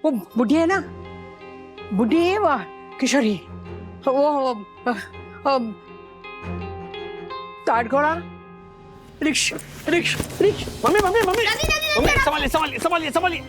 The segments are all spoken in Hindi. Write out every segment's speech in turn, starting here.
वो बुढ़ी है ना, बुढ़ी है वो किशोरी, वो ताड़ घोड़ा, रिक्श रिक्श रिक्श। मम्मी मम्मी मम्मी मम्मी, संभालिए संभालिए संभालिए संभालिए।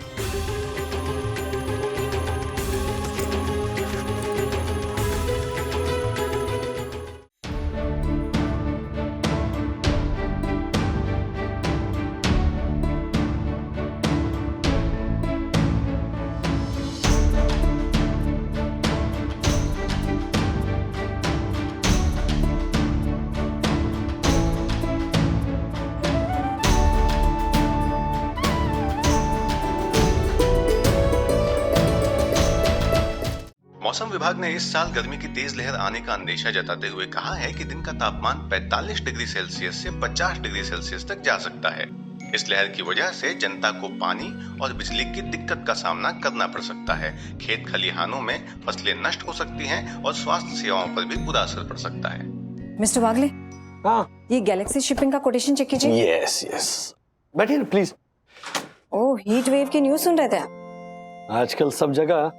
मौसम विभाग ने इस साल गर्मी की तेज लहर आने का अंदेशा जताते हुए कहा है कि दिन का तापमान 45 डिग्री सेल्सियस से 50 डिग्री सेल्सियस तक जा सकता है। इस लहर की वजह से जनता को पानी और बिजली की दिक्कत का सामना करना पड़ सकता है। खेत खलिहानों में फसलें नष्ट हो सकती हैं और स्वास्थ्य सेवाओं पर भी बुरा असर पड़ सकता है। मिस्टर वागले, हाँ, ये गैलेक्सी शिपिंग का कोटेशन चेक कीजिए। यस यस, बैठिए प्लीज। ओह, हीट वेव की न्यूज़ सुन रहे थे आप? आजकल सब जगह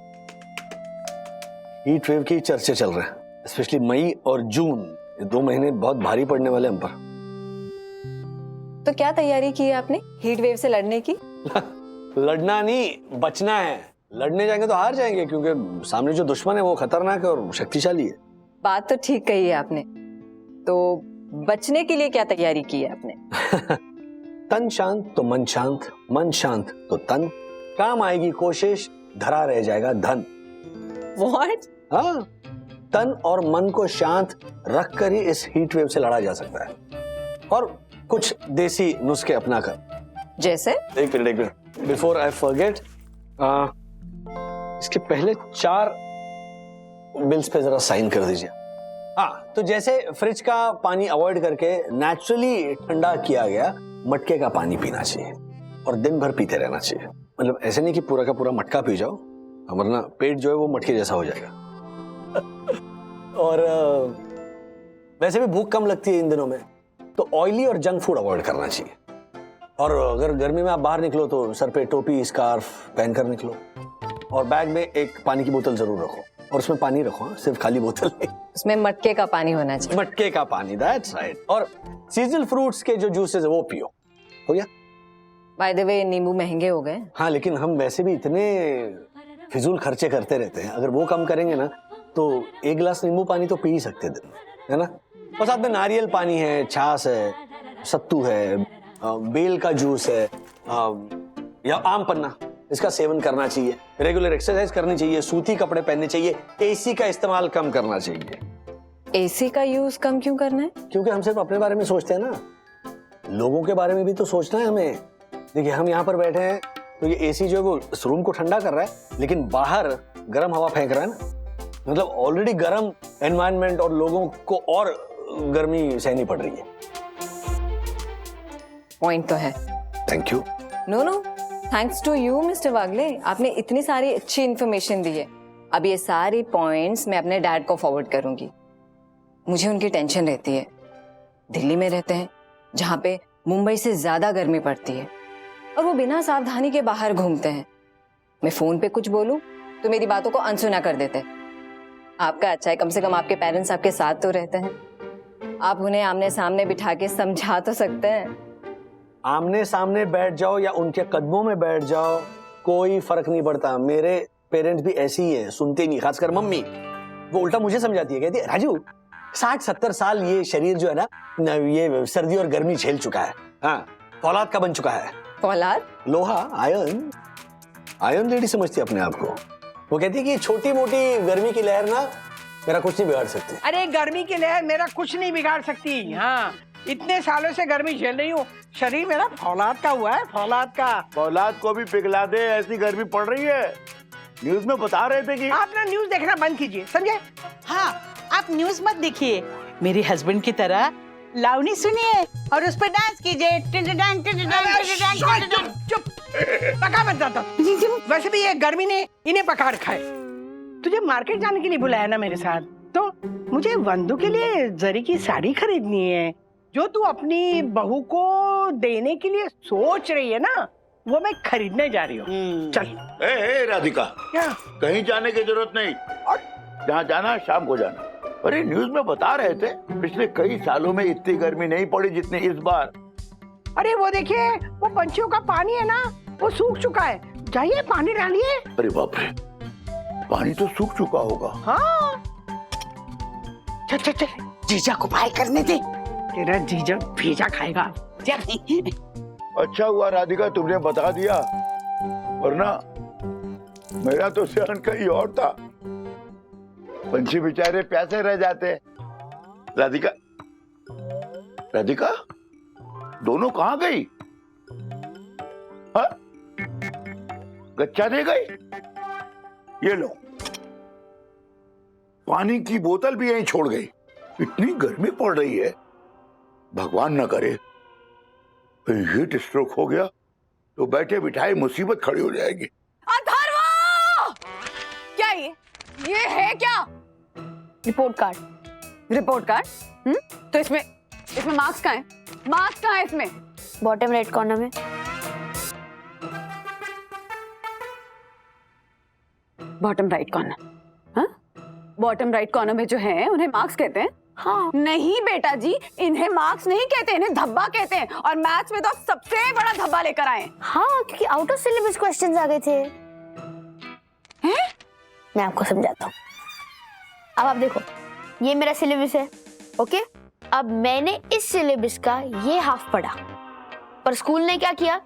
हीट वेव की चर्चे चल रहे हैं, स्पेशली मई और जून, ये 2 महीने बहुत भारी पड़ने वाले हम पर। तो क्या तैयारी की है आपने हीट वेव से लड़ने की? लड़ना नहीं, बचना है। लड़ने जाएंगे तो हार जाएंगे, क्योंकि सामने जो दुश्मन है वो खतरनाक है और शक्तिशाली है। बात तो ठीक कही है आपने। तो बचने के लिए क्या तैयारी की है आपने? तन शांत तो मन शांत, मन शांत तो तन, काम आएगी कोशिश, धरा रह जाएगा धन। What? हाँ, तन और मन को शांत रख कर ही इस हीट वेव से लड़ा जा सकता है, और कुछ देसी नुस्खे अपना कर। जैसे? एक मिनट बिफोर आई फॉरगेट, इसके पहले 4 बिल्स पे जरा साइन कर दीजिए। हाँ, तो जैसे फ्रिज का पानी अवॉइड करके नेचुरली ठंडा किया गया मटके का पानी पीना चाहिए, और दिन भर पीते रहना चाहिए। मतलब ऐसे नहीं कि पूरा का पूरा मटका पी जाओ, वरना पेट जो है वो मटके जैसा हो जाएगा। और वैसे भी भूख कम लगती है इन दिनों में, तो ऑयली और जंक फूड अवॉइड करना चाहिए। और अगर गर्मी में आप बाहर निकलो तो सर पे टोपी स्कार्फ पहनकर निकलो, और बैग में एक पानी की बोतल जरूर रखो, और उसमें पानी रखो, सिर्फ खाली बोतल नहीं, उसमें मटके का पानी होना चाहिए। मटके का पानी, दैट्स राइट। और सीजनल फ्रूट्स के जो जूसेस है वो पियो। हो गया? बाय द वे, नींबू महंगे हो गए। हाँ, लेकिन हम वैसे भी इतने फिजूल खर्चे करते रहते हैं, अगर वो कम करेंगे ना तो 1 गिलास नींबू पानी तो पी ही सकते दिन में, है ना। और साथ में नारियल पानी है, छाछ है, सत्तू है, बेल का जूस है, या आम पन्ना, इसका सेवन करना चाहिए। रेगुलर एक्सरसाइज करनी चाहिए, सूती कपड़े पहनने चाहिए, एसी का इस्तेमाल कम करना चाहिए। एसी का यूज कम क्यों करना है? क्योंकि हम सिर्फ अपने बारे में सोचते हैं ना, लोगों के बारे में भी तो सोचना है हमें। देखिए, हम यहाँ पर बैठे हैं तो ये एसी जो है वो इस रूम को ठंडा कर रहा है, लेकिन बाहर गर्म हवा फेंक रहा है ना। मतलब ऑलरेडी गर्म एनवायरनमेंट और लोगों को और गर्मी सहनी पड़ रही है। पॉइंट तो है। Thank you. No no, thanks to you mister Wagle, आपने इतनी सारी अच्छी इन्फॉर्मेशन दी है। अब ये सारी पॉइंट्स मैं अपने डैड को फॉरवर्ड करूंगी। मुझे उनकी टेंशन रहती है। दिल्ली में रहते हैं, जहाँ पे मुंबई से ज्यादा गर्मी पड़ती है, और वो बिना सावधानी के बाहर घूमते हैं। मैं फोन पे कुछ बोलूं तो मेरी बातों को अनसुना कर देते हैं। आपका अच्छा है, कम से कम आपके पेरेंट्स आपके साथ तो रहते हैं। आप उन्हें आमने सामने बिठा के समझा तो सकते हैं। आमने सामने बैठ जाओ या उनके कदमों में बैठ जाओ, कोई फर्क नहीं पड़ता। मेरे पेरेंट्स भी ऐसे ही है, सुनते नहीं, खासकर मम्मी। वो उल्टा मुझे समझाती है, कहती है राजू 60-70 साल ये शरीर जो है ना, ये सर्दी और गर्मी झेल चुका है। हाँ, फौलाद का बन चुका है। फौलाद? लोहा, आयरन। आयरन लेडी समझती है अपने आप को। वो कहती है कि छोटी मोटी गर्मी की लहर ना मेरा कुछ नहीं बिगाड़ सकती। अरे गर्मी की लहर मेरा कुछ नहीं बिगाड़ सकती। हाँ, इतने सालों से गर्मी झेल रही हूँ, शरीर मेरा फौलाद का हुआ है, फौलाद का। फौलाद को भी पिघला दे, ऐसी गर्मी पड़ रही है। न्यूज में बता रहे थे कि आप ना न्यूज देखना बंद कीजिए, समझे? हाँ, आप न्यूज मत देखिए, मेरे हस्बैंड की तरह लावनी सुनिए और उस पर डांस कीजिए। चुप, पका मत जाता। वैसे भी ये गर्मी ने इन्हें पका रखा है। तुझे मार्केट जाने के लिए बुलाया ना मेरे साथ, तो मुझे वंदू के लिए जरी की साड़ी खरीदनी है। जो तू अपनी बहू को देने के लिए सोच रही है ना, वो मैं खरीदने जा रही हूँ। चल। ए राधिका, क्या? कहीं जाने की जरूरत नहीं, और जहाँ जाना शाम को जाना। अरे न्यूज में बता रहे थे पिछले कई सालों में इतनी गर्मी नहीं पड़ी जितनी इस बार। अरे वो देखिए, वो पंछियों का पानी है ना, वो सूख चुका है, जाइए पानी डालिए। अरे बाप रे, पानी तो सूख चुका होगा। हाँ। चल चल चल, जीजा को बाय करने दे। तेरा जीजा भेजा खाएगा। चल। अच्छा हुआ राधिका तुमने बता दिया, वरना मेरा तो ध्यान कहीं और था। पंछी बेचारे प्यासे रह जाते। राधिका, राधिका दोनों कहाँ गई? हाँ? गच्चा दे गई? ये लो, पानी की बोतल भी यहीं छोड़ गई। इतनी गर्मी पड़ रही है, भगवान न करे हीट स्ट्रोक हो गया तो बैठे बिठाए मुसीबत खड़ी हो जाएगी। अथर्व! क्या ये है क्या? Report card. Report card? तो इसमें मार्क्स कहाँ है? मार्क्स कहाँ है इसमें? बॉटम राइट कॉर्नर में। Bottom right corner? हाँ? बॉटम राइट कॉर्नर में जो है उन्हें मार्क्स कहते हैं? हाँ। नहीं बेटा जी, इन्हें मार्क्स नहीं कहते, इन्हें धब्बा कहते हैं। और मैथ्स में तो आप सबसे बड़ा धब्बा लेकर आए। हाँ, क्योंकि आउट ऑफ सिलेबस क्वेश्चंस आ गए थे। हैं? मैं आपको समझाता हूँ। अब आप देखो, ये मेरा सिलेबस है, ओके? अब मैंने इस सिलेबस का ये हाफ पढ़ा, पर स्कूल ने क्या किया?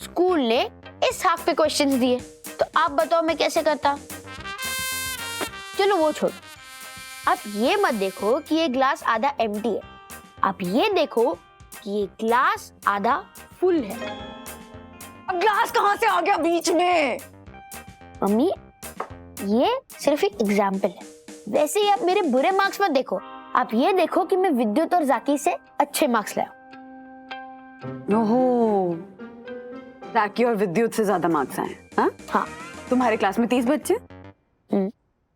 स्कूल ने इस हाफ पे क्वेश्चंस दिए। तो आप बताओ मैं कैसे करता? चलो वो छोड़, आप ये मत देखो कि ये ग्लास आधा एम्प्टी है, आप ये देखो कि ये ग्लास आधा फुल है। अब ग्लास कहाँ से आ गया बीच में? मम्मी, ये सिर्फ एक एग्जाम्पल है। वैसे ही आप मेरे बुरे मार्क्स मत देखो, आप ये देखो कि मैं विद्युत और जाकी से अच्छे मार्क्स लाया। ओहो, जाकी और विद्युत से ज्यादा मार्क्स आए? हाँ। तुम्हारे क्लास में 30 बच्चे,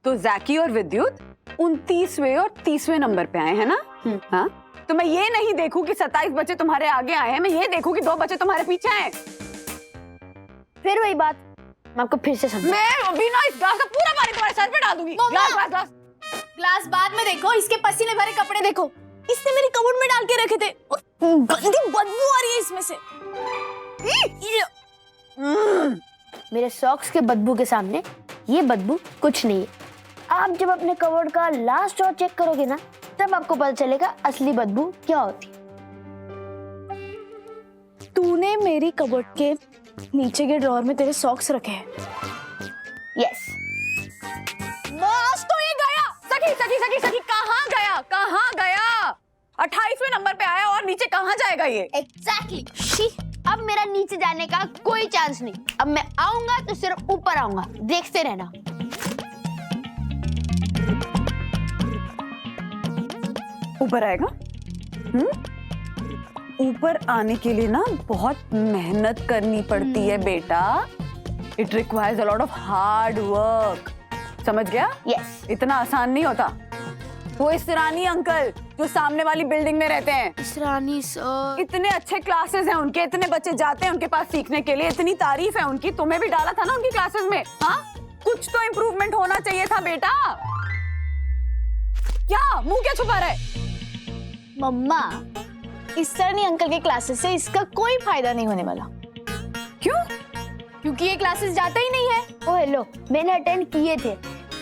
तो जाकी और विद्युत 29वें और 30वें नंबर पे आए हैं ना? हाँ? तो मैं ये नहीं देखूं कि 27 बच्चे तुम्हारे आगे आए हैं, मैं ये देखूं कि 2 बच्चे तुम्हारे पीछे आए। फिर वही बात, मैं आपको फिर से समझा। मैं अभी ना इस ग्लास का पूरा पानी तुम्हारे सर पे डाल दूंगी। ग्लास ग्लास बाद में देखो, इसके पसीने भरे कपड़े देखो, इसने मेरी कबर्ड में डाल के रखे थे, गंदी बदबू आ रही है इसमें से। मेरे सॉक्स के बदबू के सामने ये बदबू कुछ नहीं है। आप जब अपने कबर्ड का लास्ट ड्रॉर चेक करोगे ना, तब आपको पता चलेगा असली बदबू क्या होती। तूने मेरी कबर्ड के नीचे के ड्रॉर में तेरे सॉक्स रखे हैं? यस। बस तो ये गया। सखी कहाँ गया? 28वें नंबर पे आया और नीचे कहाँ जाएगा ये? एग्जैक्टली। अब मेरा नीचे जाने का कोई चांस नहीं। अब मैं आऊंगा तो सिर्फ ऊपर आऊंगा, देखते रहना। ऊपर आएगा? ऊपर आने के लिए ना बहुत मेहनत करनी पड़ती है बेटा। It requires a lot of hard work. समझ गया? यस। इतना आसान नहीं होता। वो इसरानी अंकल जो सामने वाली बिल्डिंग में रहते हैं, इसरानी सर, इतने अच्छे क्लासेस हैं उनके, इतने बच्चे जाते हैं उनके पास सीखने के लिए, इतनी तारीफ है उनकी। तुम्हें भी डाला था ना उनकी क्लासेस में? हाँ, कुछ तो इम्प्रूवमेंट होना चाहिए था बेटा। क्या मुंह क्या छुपा रहा है? मम्मा, इस सरनी अंकल के क्लासेस से इसका कोई फायदा नहीं होने वाला। क्यों? क्योंकि ये क्लासेस जाता ही नहीं है। ओ हेलो, मैंने अटेंड किए थे,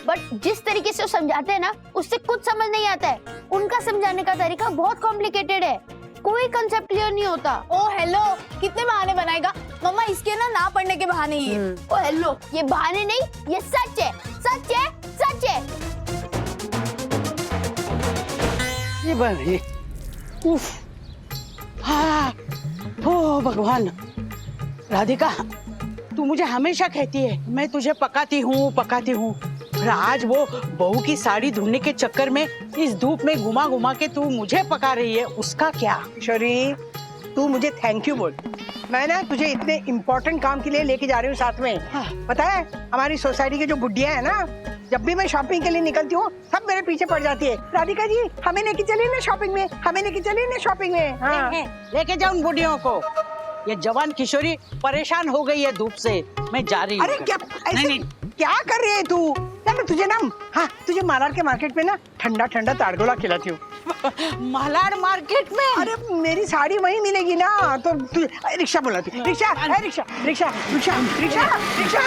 बट जिस तरीके से वो समझाते हैं ना, उससे कुछ समझ नहीं आता है। उनका समझाने का तरीका बहुत कॉम्प्लिकेटेड है, कोई कंसेप्ट क्लियर नहीं होता। ओ हेलो, कितने बहाने बनाएगा मम्मा इसके ना पढ़ने के बहाने ही। ओ हेलो, ये बहाने नहीं, ये सच है, सच है, सच है। ये बन उफ, हाँ, ओ भगवान। राधिका, तू मुझे हमेशा कहती है मैं तुझे पकाती हूँ, और आज वो बहू की साड़ी ढूंढने के चक्कर में इस धूप में घुमा घुमा के तू मुझे पका रही है, उसका क्या? शरी, तू मुझे थैंक यू बोल। मैं ना तुझे इतने इम्पोर्टेंट काम के लिए लेके जा रही हूँ साथ में। पता है, हमारी सोसाइटी की जो बुढ़िया है ना, जब भी मैं शॉपिंग के लिए निकलती हूँ सब मेरे पीछे पड़ जाती है। राधिका जी, हमें लेके चलिए ना शॉपिंग में, हमें लेके चलिए ना शॉपिंग में। हाँ, लेके जाओ उन बुढ़ियों को। ये जवान किशोरी परेशान हो गई है धूप से। मैं जा रही हूँ। अरे क्या नहीं ऐसे नहीं क्या कर रही है तू? ना मैं तुझे ना, हाँ तुझे मालाड के मार्केट में ना ठंडा ठंडा ताड़गोला खिलाती हूँ। मालाड मार्केट में? अरे मेरी साड़ी वहीं मिलेगी ना, तो रिक्शा बुलाती। Rickshaw rickshaw rickshaw rickshaw rickshaw rickshaw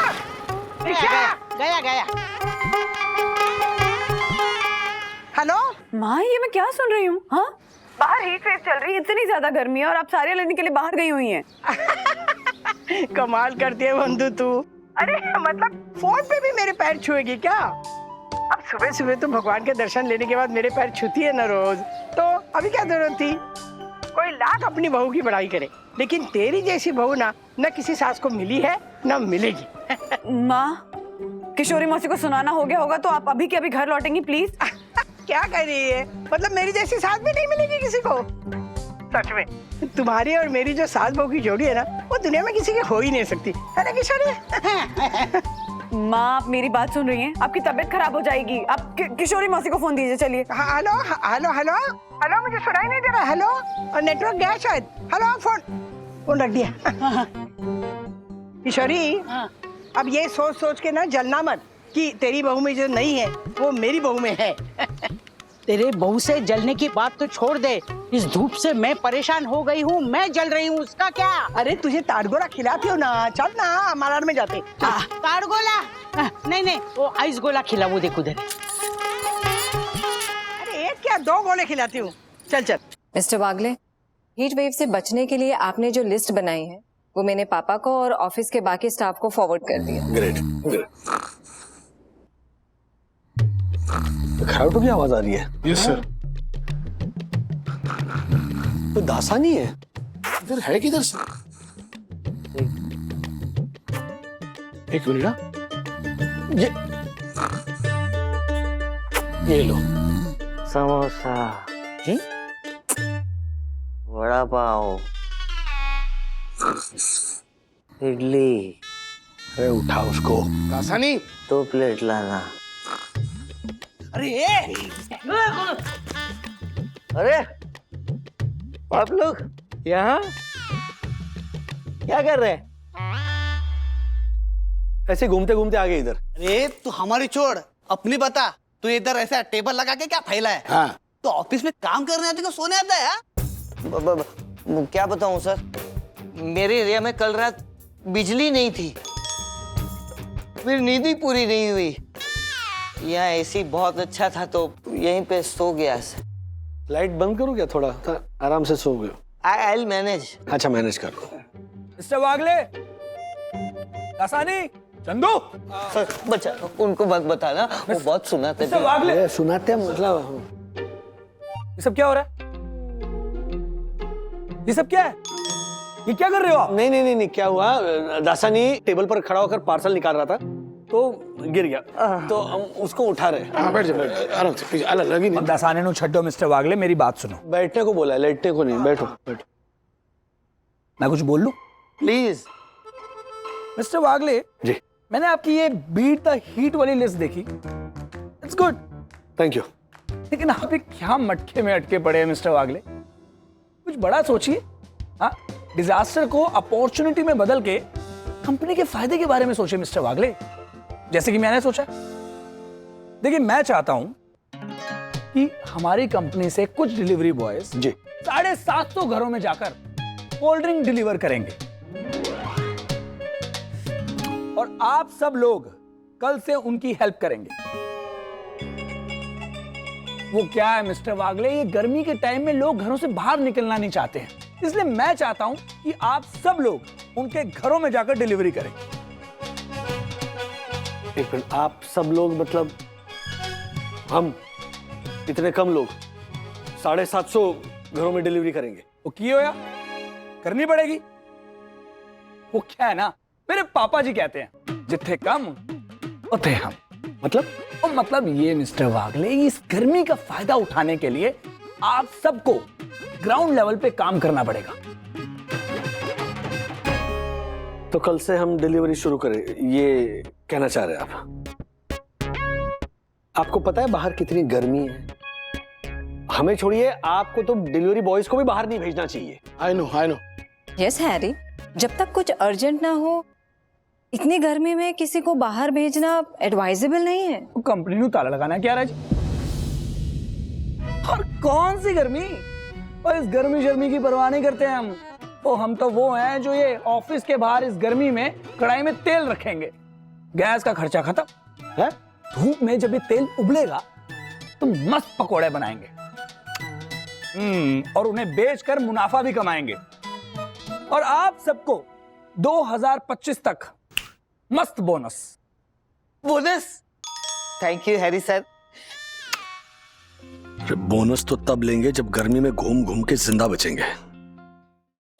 rickshaw. गया गया। हेलो माँ, ये मैं क्या सुन रही हूँ? हाँ, बाहर हीट वेव चल रही है, इतनी ज्यादा गर्मी है और आप साड़ियाँ लेने के लिए बाहर गई हुई हैं। कमाल करती है बंधु तू। अरे मतलब फोन पे भी मेरे पैर छुएगी क्या? अब सुबह सुबह तो भगवान के दर्शन लेने के बाद मेरे पैर छूती है ना रोज, तो अभी क्या जरूरत थी? कोई लाख अपनी बहू की बड़ाई करे, लेकिन तेरी जैसी बहू ना न किसी सास को मिली है न मिलेगी। माँ, किशोरी मौसी को सुनाना हो गया होगा तो आप अभी के अभी घर लौटेंगी प्लीज। क्या कह रही है? मतलब मेरी जैसी सास भी नहीं मिलेगी किसी को? सच में तुम्हारी और मेरी जो सास बहू की जोड़ी है ना, वो दुनिया में किसी की हो ही नहीं सकती, है ना किशोरी? माँ, आप मेरी बात सुन रही हैं? आपकी तबीयत खराब हो जाएगी। आप किशोरी मौसी को फोन दीजिए। चलिए। हेलो हेलो हेलो हेलो, मुझे सुनाई नहीं दे रहा। हेलो, और नेटवर्क गया शायद। हेलो, फोन रख दिया। किशोरी, अब ये सोच सोच के ना जलना मत कि तेरी बहू में जो नहीं है वो मेरी बहू में है। तेरे बहू से जलने की बात तो छोड़ दे। इस धूप से मैं परेशान हो गई हूँ, मैं जल रही हूँ, उसका क्या? अरे तुझे ताड़गोला खिलाती हो ना, चल ना मालाड में जाते। ताड़गोला? नहीं नहीं, वो आइस गोला खिला, वो देखो उधर। अरे एक क्या 2 गोले खिलाती हूँ, चल चल। मिस्टर वागले, हीट वेव से बचने के लिए आपने जो लिस्ट बनाई है वो मैंने पापा को और ऑफिस के बाकी स्टाफ को फॉरवर्ड कर दिया। Great great. खराटों की आवाज आ रही है। Yes sir. तो दासा नहीं है? इधर है किधर से? एक मिनट ना, ये लो। समोसा, वड़ा पाव, इडली। अरे उठा उसको। दासा नहीं। 2 प्लेट लाना। अरे आप लोग यहाँ क्या कर रहे हैं? ऐसे घूमते घूमते आ गए इधर। अरे तू हमारी छोड़, अपनी बता। तू इधर ऐसा टेबल लगा के क्या फैला है? हाँ। तो ऑफिस में काम करने आते को सोने आता है यार? क्या बताऊं सर, मेरे एरिया में कल रात बिजली नहीं थी, फिर नींद ही पूरी नहीं हुई। यहाँ एसी बहुत अच्छा था तो यहीं पे सो गया सर। लाइट बंद करो क्या थोड़ा, आराम से सो गए। I will manage. अच्छा मैनेज कर लो। मिस्टर वागले, दासानी, चंदू। सर बचा, उनको मत बताना, वो बहुत सुनाते मिस्टर थे। वागले, सुनाते हैं मतलब। ये सब क्या हो रहा है? ये सब क्या है? ये क्या कर रहे हो आप? नहीं नहीं नहीं, क्या हुआ, दासानी टेबल पर खड़ा होकर पार्सल निकाल रहा था तो गिर गया, तो हम उसको उठा रहे। हाँ बैठ जाओ, आराम से, प्लीज। अलग लगी नहीं। दासाने नु छड्डो मिस्टर वागले, मेरी बात सुनो। बैठने को बोला है, लेटने को नहीं। बैठो बैठो। मैं कुछ बोल लूं? प्लीज। मिस्टर वागले जी, मैंने आपकी ये बीट द हीट वाली लिस्ट देखी। It's good, thank you. लेकिन आप ये क्या मटके में अटके पड़े हैं मिस्टर वागले? कुछ बड़ा सोचिए। हाँ, डिजास्टर को अपॉर्चुनिटी में बदल के कंपनी के फायदे के बारे में सोचिए मिस्टर वागले, जैसे कि मैंने सोचा। देखिए, मैं चाहता हूं कि हमारी कंपनी से कुछ डिलीवरी बॉयज जी 750 घरों में जाकर कोल्ड ड्रिंक डिलीवर करेंगे और आप सब लोग कल से उनकी हेल्प करेंगे। वो क्या है मिस्टर वागले, ये गर्मी के टाइम में लोग घरों से बाहर निकलना नहीं चाहते हैं, इसलिए मैं चाहता हूं कि आप सब लोग उनके घरों में जाकर डिलीवरी करें। एक मिनट, आप सब लोग मतलब हम इतने कम लोग 750 घरों में डिलीवरी करेंगे? वो की होया करनी पड़ेगी। वो क्या है ना, मेरे पापा जी कहते हैं जितने कम उतने हम। मतलब ये मिस्टर वागले, इस गर्मी का फायदा उठाने के लिए आप सबको ग्राउंड लेवल पे काम करना पड़ेगा। तो कल से हम डिलीवरी शुरू करें, ये कहना चाह रहे हैं आप? आपको पता है बाहर कितनी गर्मी है? हमें छोड़िए, आपको तो डिलीवरी बॉयज को भी बाहर नहीं भेजना चाहिए। I know. यस हैरी, जब तक कुछ अर्जेंट ना हो इतनी गर्मी में किसी को बाहर भेजना एडवाइजेबल नहीं है। तो कंपनी को ताला लगाना है क्या राज? और कौन सी गर्मी? और इस गर्मी शर्मी की परवाह नहीं करते हम। हम तो वो हैं जो ये ऑफिस के बाहर इस गर्मी में कढ़ाई में तेल रखेंगे। गैस का खर्चा खत्म है। धूप में जब ये तेल उबलेगा तो मस्त पकोड़े बनाएंगे और उन्हें बेचकर मुनाफा भी कमाएंगे। और आप सबको 2025 तक मस्त bonus. Bonus? Thank you Harry sir. Bonus तो तब लेंगे जब गर्मी में घूम घूम के जिंदा बचेंगे।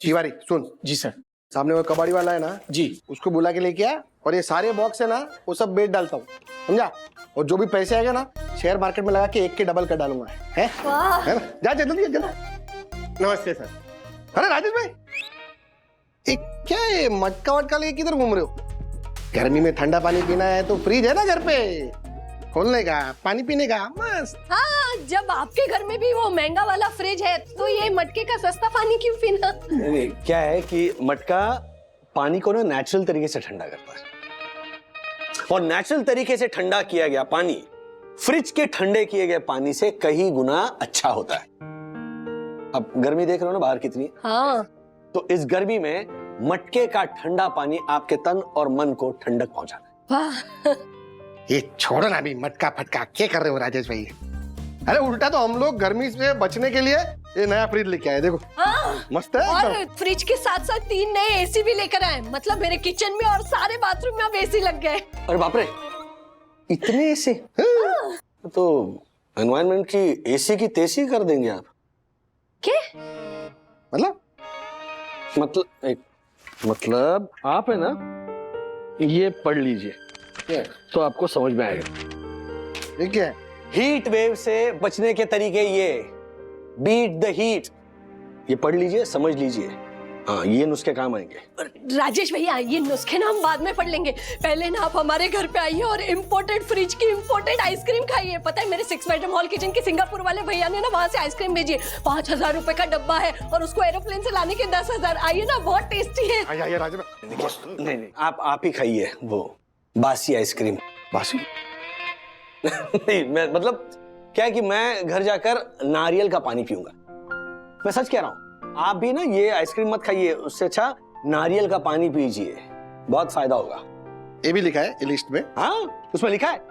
शिवारी सुन। जी सर। सामने वो कबाड़ी वाला है ना जी, उसको बुला के लेके आ और ये सारे बॉक्स है ना वो सब बेच डालता हूँ, समझा? और जो भी पैसे आएगा ना शेयर मार्केट में लगा के एक के डबल कर डालूंगा। है ना? जा जल्दी जल्दी। नमस्ते सर। अरे राजेश भाई, एक क्या है मटका वटका लेके किधर घूम रहे हो? गर्मी में ठंडा पानी पीना है तो फ्रिज है ना घर पे, खोलने का पानी पीने का मस्त। हाँ, जब आपके घर में भी वो महंगा वाला फ्रिज है तो ये मटके का सस्ता पानी क्यों पीना? क्या है कि मटका पानी को ना नेचुरल तरीके से ठंडा करता है, और नेचुरल तरीके से ठंडा किया गया पानी फ्रिज के ठंडे किए गए पानी से कई गुना अच्छा होता है। अब गर्मी देख रहे हो ना बाहर कितनी। हाँ। तो इस गर्मी में मटके का ठंडा पानी आपके तन और मन को ठंडक पहुंचाता है। वाह। ये छोड़ो ना अभी मटका फटका, क्या कर रहे हो राजेश भाई? अरे उल्टा तो हम लोग गर्मी से बचने के लिए ये नया फ्रिज लेके आए, देखो। हाँ। मस्त है। और फ्रिज के साथ साथ 3 नए एसी भी लेकर आए, मतलब मेरे किचन में और सारे बाथरूम में अब एसी लग गए। अरे बाप रे, इतने एसी? तो एनवायरनमेंट की एसी की तेजी कर देंगे आप। क्या मतलब आप है ना, ये पढ़ लीजिए तो आपको समझ में आएगा। ठीक है। हीट वेव से बचने के तरीके ये, बीट द हीट, ये पढ़ लीजिए, समझ लीजिए। हाँ, ये नुस्खे काम आएंगे। राजेश भैया, ये नुस्खे ना हम बाद में पढ़ लेंगे, पहले ना आप हमारे घर पे आइए और इम्पोर्टेड फ्रिज की इम्पोर्टेड आइसक्रीम खाइए। पता है मेरे 6 बेडरूम हॉल किचन के सिंगापुर वाले भैया ने ना वहाँ से आइसक्रीम भेजी है, 5000 रुपए का डब्बा है और उसको एरोप्लेन से लाने के 10,000। आइए ना, बहुत टेस्टी है। नहीं, आप ही खाइए वो बासी आइसक्रीम। बासी? नहीं, मैं मतलब क्या है कि मैं घर जाकर नारियल का पानी पीऊंगा। मैं सच कह रहा हूँ, आप भी ना ये आइसक्रीम मत खाइए, उससे अच्छा नारियल का पानी पीजिए, बहुत फायदा होगा। ये भी लिखा है ये लिस्ट में। हाँ, उसमें लिखा है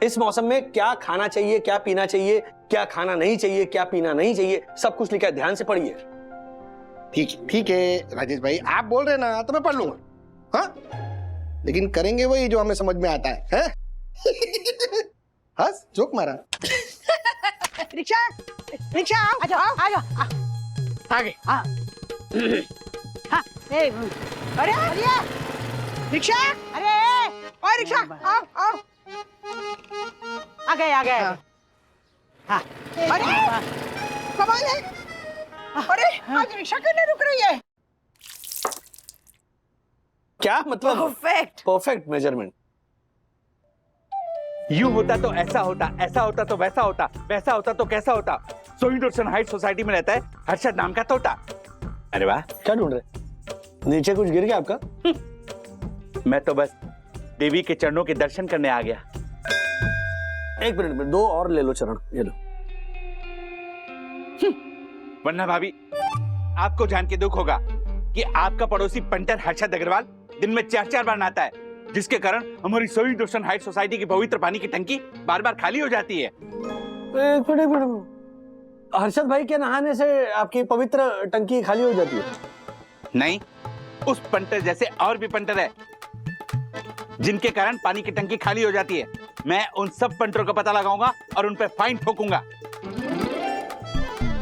इस मौसम में क्या खाना चाहिए, क्या पीना चाहिए, क्या खाना नहीं चाहिए, क्या पीना नहीं चाहिए, सब कुछ लिखा है, ध्यान से पढ़िए। ठीक है राजेश भाई, आप बोल रहे ना तो मैं पढ़ लूंगा। हाँ, लेकिन करेंगे वही जो हमें समझ में आता है? हंस जोक मारा। रिक्शा रिक्शा आओ, आ जाओ आ जाओ। आगे। हाँ। हाँ, अरे रिक्शा, अरे ओ रिक्शा, आओ आओ। आ गए। हाँ। अरे कमाल है। अरे आज रिक्शा क्यों नहीं रुक रही है? क्या मतलब? Perfect measurement. यूं होता तो ऐसा होता, ऐसा होता तो वैसा होता, वैसा होता तो कैसा होता। सोइंडोर्सन हाइट सोसाइटी में रहता है हर्षद नाम का तोता। अरे वाह, क्या ढूंढ रहे? नीचे कुछ गिर गया आपका? मैं तो बस देवी के चरणों के दर्शन करने आ गया। एक मिनट में 2 और ले लो चरण, ये लो। वरना भाभी, आपको जान के दुख होगा कि आपका पड़ोसी पंटर हर्षद अग्रवाल दिन में 4-4 बार नहाता है, जिसके कारण हमारी सोइंडोर्सन हाइट सोसाइटी की पवित्र पानी की टंकी बार-बार खाली हो जाती है। एक मिनट, हर्षद भाई के नहाने से आपकी पवित्र टंकी खाली हो जाती है? नहीं, उस पंटर जैसे और भी पंटर है जिनके कारण पानी की टंकी खाली हो जाती है। मैं उन सब पंटरों का पता लगाऊंगा और उन पर फाइन ठोकूंगा।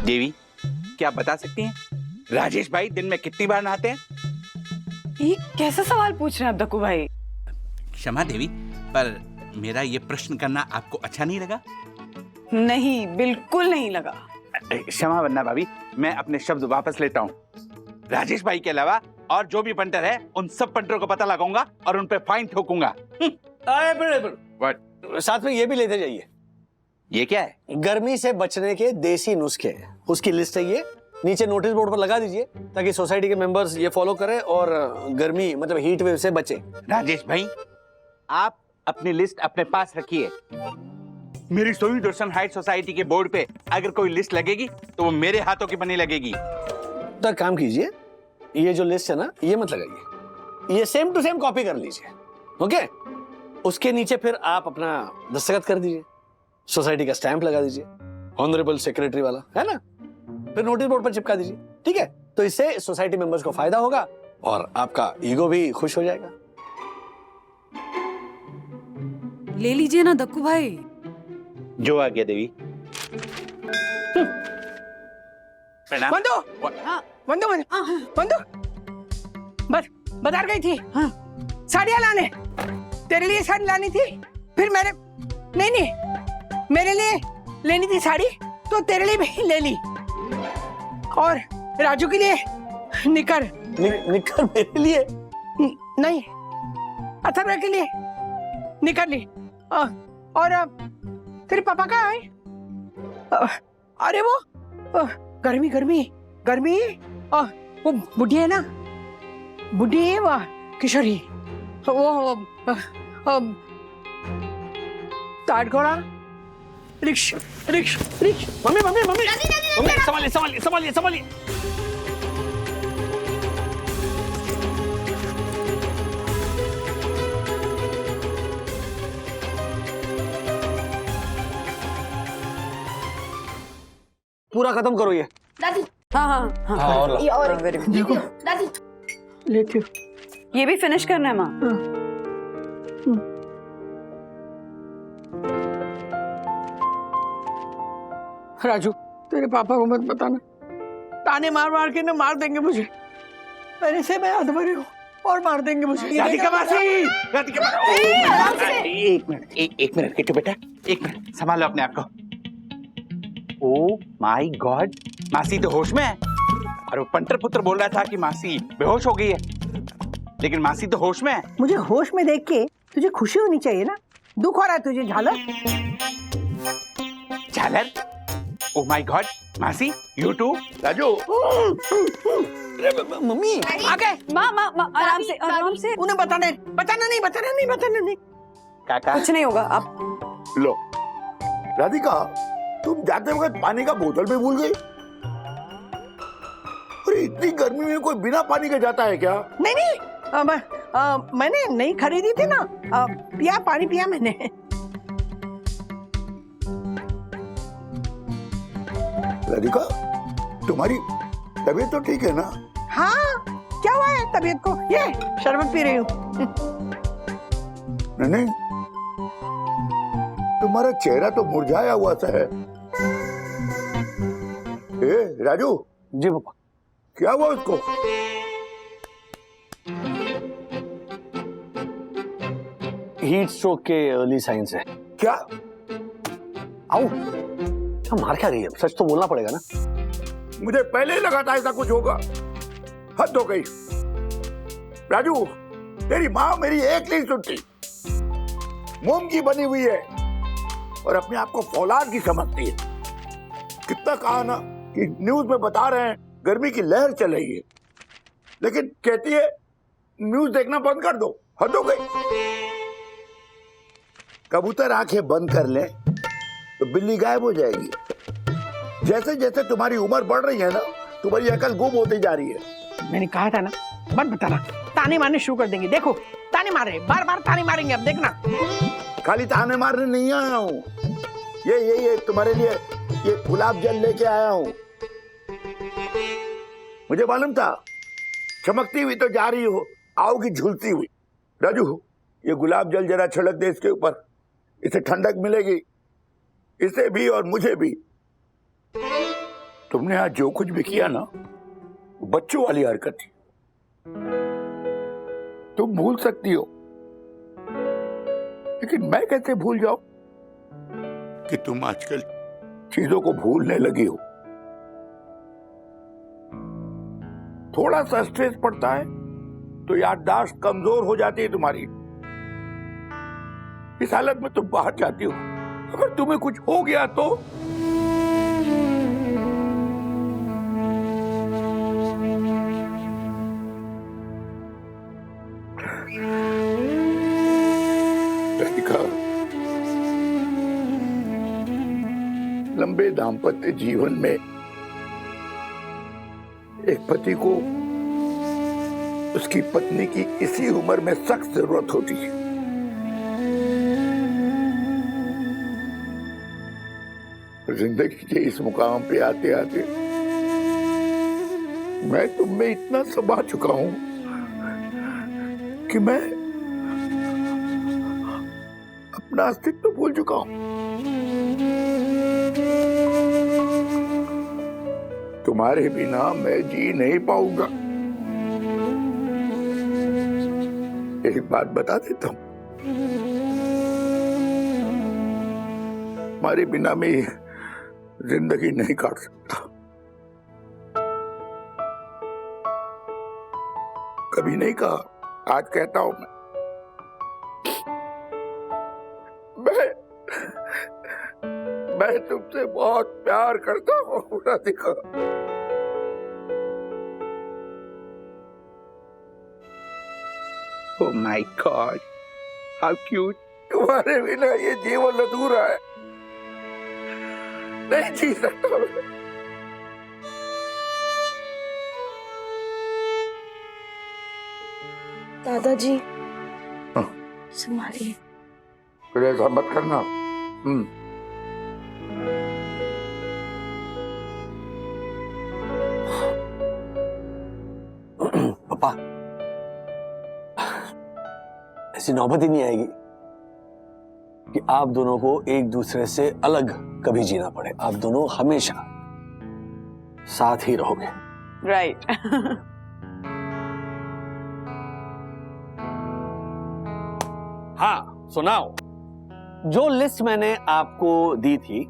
देवी, क्या आप बता सकती हैं राजेश भाई दिन में कितनी बार नहाते हैं? ये कैसा सवाल पूछ रहे हैं आप दक्कू भाई? क्षमा देवी, पर मेरा ये प्रश्न करना आपको अच्छा नहीं लगा? नहीं, बिल्कुल नहीं लगा। क्षमा वरना भाभी, मैं अपने शब्द वापस लेता हूँ। राजेश भाई के अलावा और जो भी पंटर है उन सब पंटरों को पता लगाऊंगा और उन पे फाइन ठोकूंगा। साथ में ये भी लेते जाइए। ये क्या है? गर्मी से बचने के देसी नुस्खे, उसकी लिस्ट है ये, नीचे नोटिस बोर्ड पर लगा दीजिए ताकि सोसाइटी के मेंबर्स ये फॉलो करें और गर्मी मतलब हीट वेव से बचे। राजेश भाई, आप अपनी लिस्ट अपने पास रखिए। मेरी सोई दर्शन हाइट सोसाइटी के बोर्ड पे अगर कोई लिस्ट लगेगी तो वो मेरे हाथों की बनी लगेगी। तो एक काम कीजिए, ये जो लिस्ट है ना, ये मत लगाइए, ये सेम टू सेम कॉपी कर लीजिए, ओके? उसके नीचे फिर आप अपना दस्तखत कर दीजिए, सोसाइटी का स्टैंप लगा दीजिए, ऑनरेबल सेक्रेटरी वाला, है ना? फिर नोटिस बोर्ड पर चिपका दीजिए, ठीक है? तो इससे सोसाइटी मेंबर्स को फायदा होगा और आपका ईगो भी खुश हो जाएगा। ले लीजिए ना दक्कू भाई। जो आ गया देवी। प्रणाम। बंदो बंदो बंदो बाजार गई थी साड़ियाँ लाने, तेरे लिए साड़ी लानी थी, फिर मैंने नहीं मेरे लिए लेनी थी साड़ी तो तेरे लिए भी ले ली, और राजू के लिए निकर निकर मेरे लिए नहीं, अथर्व के लिए निकर ली। और तेरे पापा कहाँ है? अरे वो गर्मी गर्मी गर्मी वो बुढ़ी है ना, बुढ़ी है वो किशोरी, वो ताड़ घोड़ा रिक्श रिक्श रिक्श। मम्मी मम्मी मम्मी मम्मी संभालिए संभालिए संभालिए संभालिए। पूरा खत्म करो ये। दादी हाँ हाँ हाँ हाँ और ये और वेरी गुड। देखो दादी लेती हूँ। ये भी फिनिश करना है माँ। राजू तेरे पापा को मत बताना, ताने मार मार के ना मार देंगे मुझे, पहले से मैं अधमरे हूँ और मार देंगे मुझे। राधिका मासी, राधिका मासी, एक मिनट किट्टू बेटा, एक मिनट संभालो अपने आप को। ओ माय गॉड, मासी तो होश में है, और वो पंटर पुत्र बोल रहा था कि मासी बेहोश हो गई है, लेकिन मासी तो होश में है। मुझे होश में देख के तुझे खुशी होनी चाहिए ना, दुख हो रहा है तुझे झालर? झालर? ओ माय गॉड, मासी यू टू? राजू मम्मी आगे माँ माँ माँ आराम से उन्हें बताना नहीं। काका कुछ नहीं होगा। आप लो राधिका, तुम जाते वक्त पानी का बोतल भी भूल गई? अरे इतनी गर्मी में कोई बिना पानी के जाता है क्या? नहीं मैंने नहीं खरीदी थी ना, पिया पानी पिया मैंने। राधिका, तुम्हारी तबीयत तो ठीक है ना? हाँ क्या हुआ है तबीयत को? ये शरबत पी रही हूँ। नहीं, तुम्हारा चेहरा तो मुरझाया हुआ सा है। ए राजू। जी पापा। क्या हुआ उसको? हीट स्ट्रोक के अर्ली साइंस है। क्या? आओ, मार क्या रही है? सच तो बोलना पड़ेगा ना। मुझे पहले ही लगा था ऐसा कुछ होगा। हद हो गई। राजू, तेरी माँ मेरी एक नहीं सुनती, मोम की बनी हुई है और अपने आप को फौलाद की समझती है। कितना कहा ना कि न्यूज में बता रहे हैं गर्मी की लहर चल रही है, लेकिन कहती है न्यूज देखना बंद कर दो। हद हो गई। कबूतर आंखें बंद कर ले तो बिल्ली गायब हो जाएगी। जैसे जैसे तुम्हारी उम्र बढ़ रही है ना, तुम्हारी अकल गुम होती जा रही है। मैंने कहा था ना, मत बताना, ताने मारने शुरू कर देंगे। देखो ताने मार रहे, बार बार ताने मारेंगे, अब देखना। खाली ताने मारने नहीं आया हूँ, ये तुम्हारे लिए ये गुलाब जल लेके आया हूँ। मुझे मालूम था चमकती हुई तो जा रही हो, आओगी झूलती हुई। राजू, ये गुलाब जल जरा छिड़क दे इसके ऊपर, इसे ठंडक मिलेगी, इसे भी और मुझे भी। तुमने आज जो कुछ भी किया ना, बच्चों वाली हरकत थी। तुम भूल सकती हो, लेकिन मैं कैसे भूल जाऊं कि तुम आजकल चीजों को भूलने लगी हो। थोड़ा सा स्ट्रेस पड़ता है तो याददाश्त कमजोर हो जाती है तुम्हारी। इस हालत में तुम बाहर जाती हो, अगर तुम्हें कुछ हो गया तो राधिका, लंबे दाम्पत्य जीवन में एक पति को उसकी पत्नी की इसी उम्र में सख्त जरूरत होती है। जिंदगी के इस मुकाम पे आते आते मैं तुम में इतना समा चुका हूं कि मैं अपना अस्तित्व भूल चुका हूं। तुम्हारे बिना मैं जी नहीं पाऊंगा। एक बात बता देता हूं, तुम्हारे बिना मैं जिंदगी नहीं काट सकता। कभी नहीं कहा, आज कहता हूं मैं तुमसे बहुत प्यार करता हूं Radhika. Oh my God, how cute! तुम्हारे बिना ये जीवन अधूरा है, नहीं जी सकता मैं। दादाजी हाँ। संभालिए। फिर ऐसा मत करना। पापा, ऐसी नौबत ही नहीं आएगी कि आप दोनों को एक दूसरे से अलग कभी जीना पड़े। आप दोनों हमेशा साथ ही रहोगे। राइट। हाँ, सुनाओ। जो लिस्ट मैंने आपको दी थी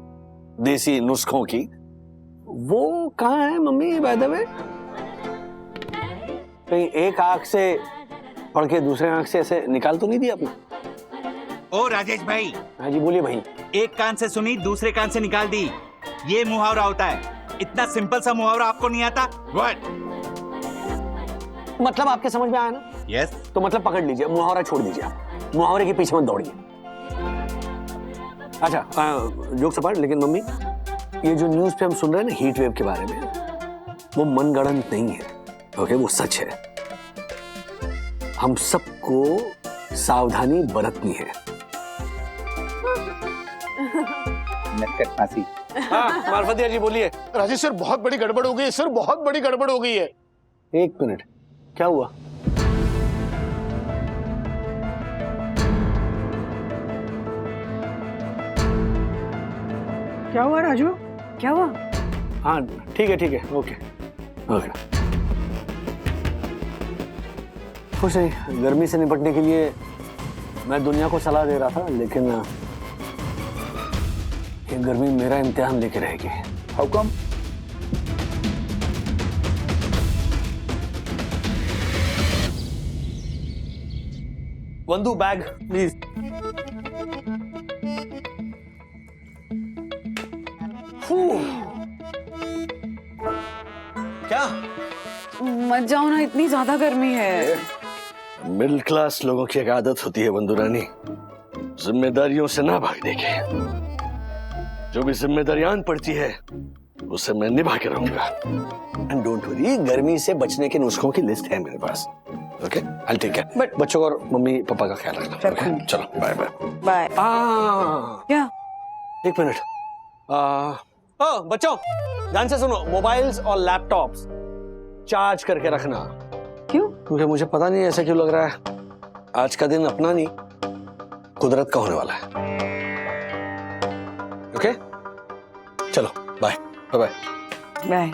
देसी नुस्खों की, वो कहाँ है मम्मी? बाय द वे, कहीं एक आंख से पढ़ के दूसरे आंख से ऐसे निकाल तो नहीं दिया आपने? ओ राजेश भाई। हाँ जी बोलिए भाई। एक कान से सुनी, दूसरे कान से निकाल दी, ये मुहावरा होता है। इतना सिंपल सा मुहावरा आपको नहीं आता? व्हाट? मतलब आपके समझ में आया ना? यस। तो मतलब पकड़ लीजिए, मुहावरा छोड़ दीजिए, आप मुहावरे के पीछे मत दौड़िए। अच्छा, जोक्स अपार्ट, लेकिन मम्मी, ये जो न्यूज़ पे हम सुन रहे हैं ना हीट वेव के बारे में, वो मनगढ़ंत नहीं है, ओके? वो सच है। हम सबको सावधानी बरतनी है। हाँ, मार्फतिया जी बोलिए। राजेश सर, बहुत बड़ी गड़बड़ हो गई है सर, बहुत बड़ी गड़बड़ हो गई है। एक मिनट, क्या हुआ? क्या हुआ राजू? क्या हुआ? हाँ ठीक है, ओके ओके। कुछ नहीं, गर्मी से निपटने के लिए मैं दुनिया को सलाह दे रहा था, लेकिन ये गर्मी मेरा इम्तिहान लेके रहेगी। How come? Vandu, bag please. क्या? मत जाओ ना, इतनी ज्यादा गर्मी है। मिडिल क्लास लोगों की एक आदत होती है वंदू रानी, जिम्मेदारियों से ना भागने की। जो भी जिम्मेदारियां पड़ती है उसे मैं निभा के रहूंगा। एंड डोंट वरी, गर्मी से बचने के नुस्खों की लिस्ट है मेरे पास। Okay, I take care. But बच्चों और मम्मी पापा का ख्याल रखना। okay? चलो बाय बाय बाय। क्या? एक मिनट। बच्चों ध्यान से सुनो, मोबाइल्स और लैपटॉप्स चार्ज करके रखना। क्यों? क्योंकि मुझे पता नहीं ऐसा क्यों लग रहा है, आज का दिन अपना नहीं कुदरत का होने वाला है। ओके, चलो बाय बाय बाय।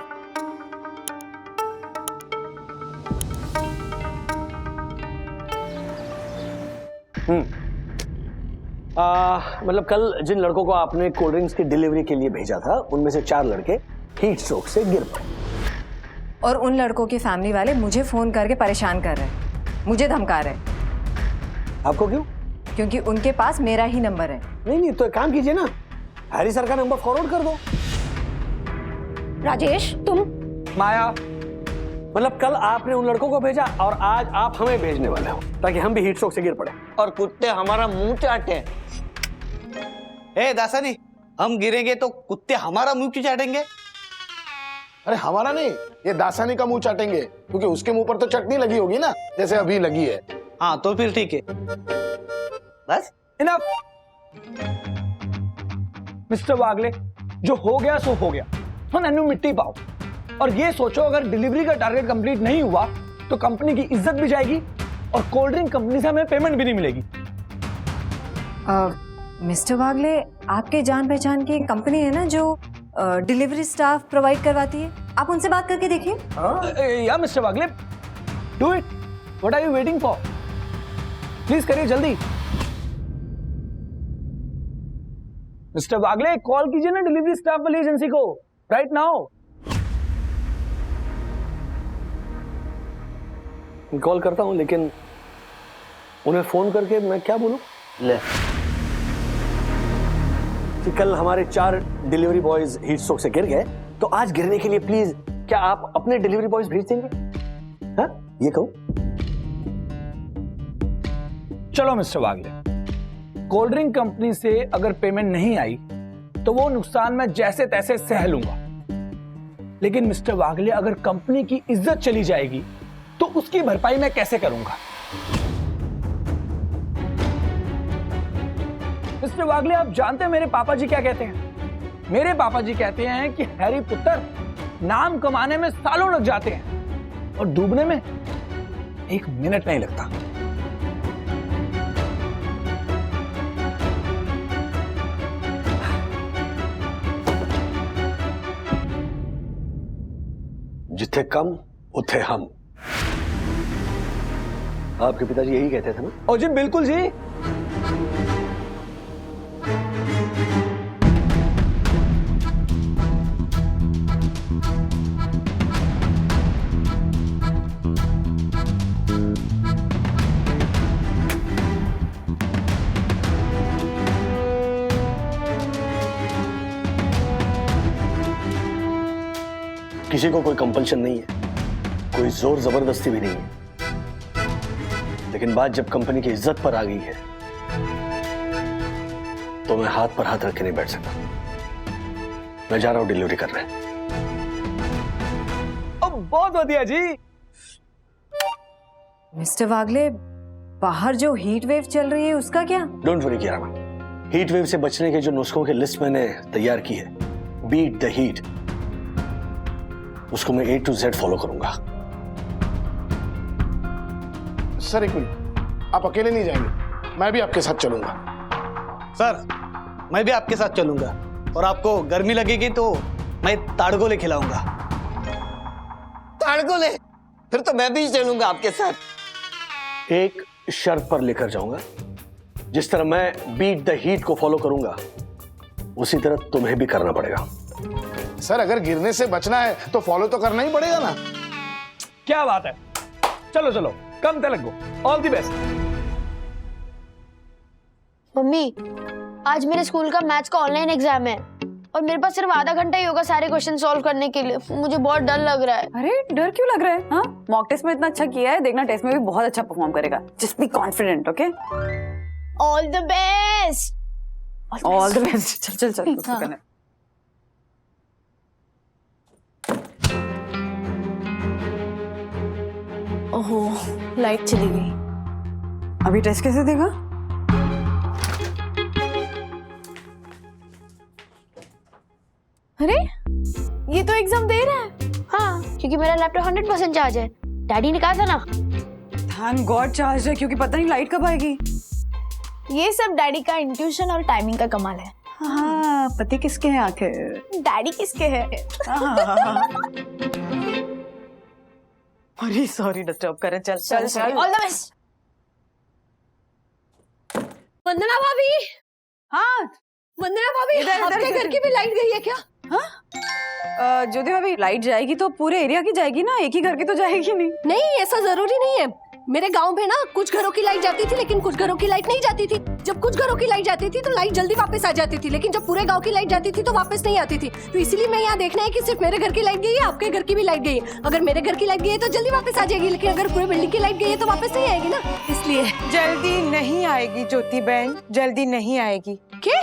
मतलब कल जिन लड़कों को आपने कोल्ड ड्रिंक्स की डिलीवरी के लिए भेजा था, उनमें से 4 लड़के हीट स्ट्रोक से गिर पड़े। और उन लड़कों की फैमिली वाले मुझे फोन करके परेशान कर रहे हैं, मुझे धमका रहे हैं। आपको क्यों? क्योंकि उनके पास मेरा ही नंबर है। नहीं, तो एक काम कीजिए ना, हैरी सर का नंबर फॉरवर्ड कर दो। राजेश, तुम? माया, मतलब कल आपने उन लड़कों को भेजा और आज आप हमें भेजने वाले हो ताकि हम भी हीट स्ट्रोक से गिर पड़े। और कुत्ते हमारा मुंह चाटे। ए दासानी, हम गिरेंगे तो कुत्ते हमारा मुंह क्यों चाटेंगे? अरे हमारा नहीं, ये दासानी का मुंह चाटेंगे क्योंकि उसके मुंह पर तो चटनी लगी होगी ना, जैसे अभी लगी है। हाँ तो फिर ठीक है, बस इनफ। मिस्टर वागले, जो हो गया सो हो गया, तो नन्नू मिट्टी पाओ। और ये सोचो अगर डिलीवरी का टारगेट कंप्लीट नहीं हुआ तो कंपनी की इज्जत भी जाएगी और कोल्ड ड्रिंक कंपनी से हमें पेमेंट भी नहीं मिलेगी। मिस्टर वागले, आपके जान पहचान की कंपनी है ना जो डिलीवरी स्टाफ प्रोवाइड करवाती है, आप उनसे बात करके देखिए। या mister Wagle, do it. What are you waiting for? Please करिए जल्दी। मिस्टर वागले, कॉल कीजिए ना डिलीवरी स्टाफ वाली एजेंसी को राइट नाउ। कॉल करता हूं, लेकिन उन्हें फोन करके मैं क्या बोलूं? ले कि कल हमारे 4 डिलीवरी बॉयज हीट स्ट्रोक से गिर गए, तो आज गिरने के लिए प्लीज क्या आप अपने डिलीवरी बॉयज भेज देंगे? हाँ, ये कहूं? चलो मिस्टर वागले, कोल्ड ड्रिंक कंपनी से अगर पेमेंट नहीं आई तो वो नुकसान मैं जैसे तैसे सह लूंगा। लेकिन मिस्टर वागले, अगर कंपनी की इज्जत चली जाएगी तो उसकी भरपाई मैं कैसे करूंगा? मिस्टर वागले, आप जानते हैं मेरे पापा जी क्या कहते हैं? मेरे पापा जी कहते हैं कि हैरी पुत्र, नाम कमाने में सालों लग जाते हैं और डूबने में 1 मिनट नहीं लगता। जिथे कम उथे हम। आपके पिताजी यही कहते थे ना? ओ जी बिल्कुल जी। किसी को कोई कंपल्शन नहीं है, कोई जोर जबरदस्ती भी नहीं है, लेकिन बात जब कंपनी की इज्जत पर आ गई है तो मैं हाथ पर हाथ रख के नहीं बैठ सकता। मैं जा रहा हूं डिलीवरी करने। अब बहुत बढ़िया जी। मिस्टर वागले, बाहर जो हीट वेव चल रही है उसका क्या? Don't worry Kiara, heat wave से बचने के जो नुस्खों की लिस्ट मैंने तैयार की है, बीट द हीट, उसको मैं A to Z फॉलो करूंगा। सर 1 मिनट, आप अकेले नहीं जाएंगे, मैं भी आपके साथ चलूंगा। सर, मैं भी आपके साथ चलूंगा और आपको गर्मी लगेगी तो मैं ताड़गोले खिलाऊंगा। ताड़गोले? फिर तो मैं भी चलूंगा आपके साथ। एक शर्त पर लेकर जाऊंगा, जिस तरह मैं बीट द हीट को फॉलो करूंगा उसी तरह तुम्हें भी करना पड़ेगा। सर अगर गिरने से बचना है तो फॉलो तो करना ही पड़ेगा ना। क्या बात है, चलो चलो, come Telugu, all the best. Mummy, आज मेरे स्कूल का मैथ्स का ऑनलाइन एग्जाम है और मेरे पास सिर्फ आधा घंटा ही होगा सारे क्वेश्चन सॉल्व करने के लिए। मुझे बहुत डर लग रहा है। अरे डर क्यों लग रहा है? हाँ, मॉक टेस्ट में इतना अच्छा किया है, देखना टेस्ट में भी बहुत अच्छा परफॉर्म करेगा। Just be confident, okay? All the best. All the best. चल चल चल, करने। ओहो, लाइट चली गई। अभी टेस्ट कैसे देगा? अरे ये तो एग्जाम दे रहा है। हाँ, क्योंकि मेरा लैपटॉप 100% चार्ज है। डैडी ने कहा था ना। थैंक गॉड चार्ज है, क्योंकि पता नहीं लाइट कब आएगी। ये सब डैडी का इंट्यूशन और टाइमिंग का कमाल है। हाँ, पति किसके हैं आखिर? डैडी किसके है? अरे सॉरी डिस्टर्ब करें। चल चल चल। All the best. वंदना भाभी। हाँ वंदना भाभी, आपके घर की भी लाइट गई है क्या? ज्योति भाभी, लाइट जाएगी तो पूरे एरिया की जाएगी ना, एक ही घर की तो जाएगी नहीं। नहीं, ऐसा जरूरी नहीं है। मेरे गांव में ना कुछ घरों की लाइट जाती थी लेकिन कुछ घरों की लाइट नहीं जाती थी। जब कुछ घरों की लाइट जाती थी तो लाइट जल्दी वापस आ जाती थी, लेकिन जब पूरे गांव की लाइट जाती थी तो वापस नहीं आती थी। तो इसीलिए मैं यहाँ देखना है कि सिर्फ मेरे घर की लाइट गई है, आपके घर की भी लाइट गई है। अगर मेरे घर की लाइट गई है तो जल्दी वापस आ जाएगी, लेकिन अगर पूरे बिल्डिंग की लाइट गई है तो वापस नहीं आएगी ना, इसलिए। जल्दी नहीं आएगी ज्योति बहन, जल्दी नहीं आएगी। क्या?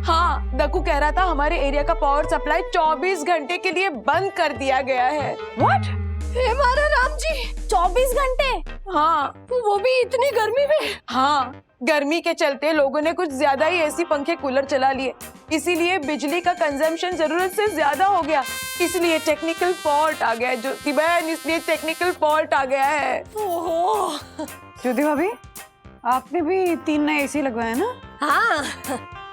हाँ, दक्कू कह रहा था हमारे एरिया का पावर सप्लाई 24 घंटे के लिए बंद कर दिया गया है। व्हाट? हमारा राम जी 24 घंटे? हाँ, वो भी इतनी गर्मी में? हाँ, गर्मी के चलते लोगों ने कुछ ज्यादा ही एसी पंखे कूलर चला लिए, इसीलिए बिजली का कंजम्पशन जरूरत से ज्यादा हो गया, इसलिए टेक्निकल फॉल्ट आ गया है ज्योति बहन, इसलिए टेक्निकल फॉल्ट आ गया है। ओहो। ज्योति भाभी, आपने भी 3 नए एसी लगवाए ना? हाँ,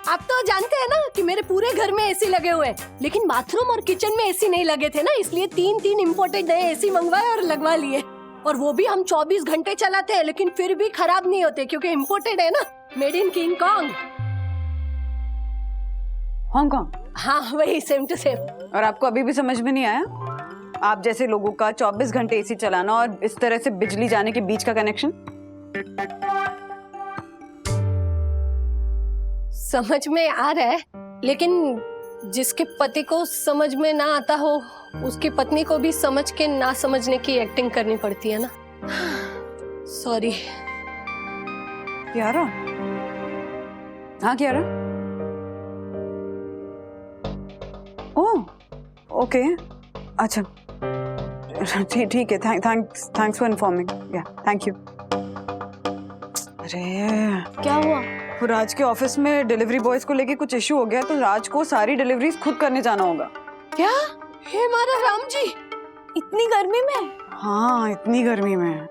आप तो जानते हैं ना कि मेरे पूरे घर में एसी लगे हुए हैं, लेकिन बाथरूम और किचन में एसी नहीं लगे थे ना, इसलिए 3 इम्पोर्टेड नए एसी मंगवाए और लगवा लिए। और वो भी हम 24 घंटे चलाते हैं, लेकिन फिर भी खराब नहीं होते क्योंकि इम्पोर्टेड है ना, made in king Kong. Hong Kong? हाँ, वही सेम टू सेम। और आपको अभी भी समझ में नहीं आया? आप जैसे लोगों का 24 घंटे एसी चलाना और इस तरह से बिजली जाने के बीच का कनेक्शन? समझ में आ रहा है, लेकिन जिसके पति को समझ में ना आता हो उसकी पत्नी को भी समझ के ना समझने की एक्टिंग करनी पड़ती है ना। सॉरी। कियारा? हाँ कियारा? ओह, ओके, अच्छा, ठीक है, थैंक्स फॉर इन्फॉर्मिंग, या थैंक यू। अरे क्या हुआ? तो राज के ऑफिस में डिलीवरी बॉयज को लेके कुछ इशू हो गया, तो राज को सारी डिलीवरीज खुद करने जाना होगा। क्या? हे हमारा राम जी, इतनी गर्मी में? हाँ, इतनी गर्मी में।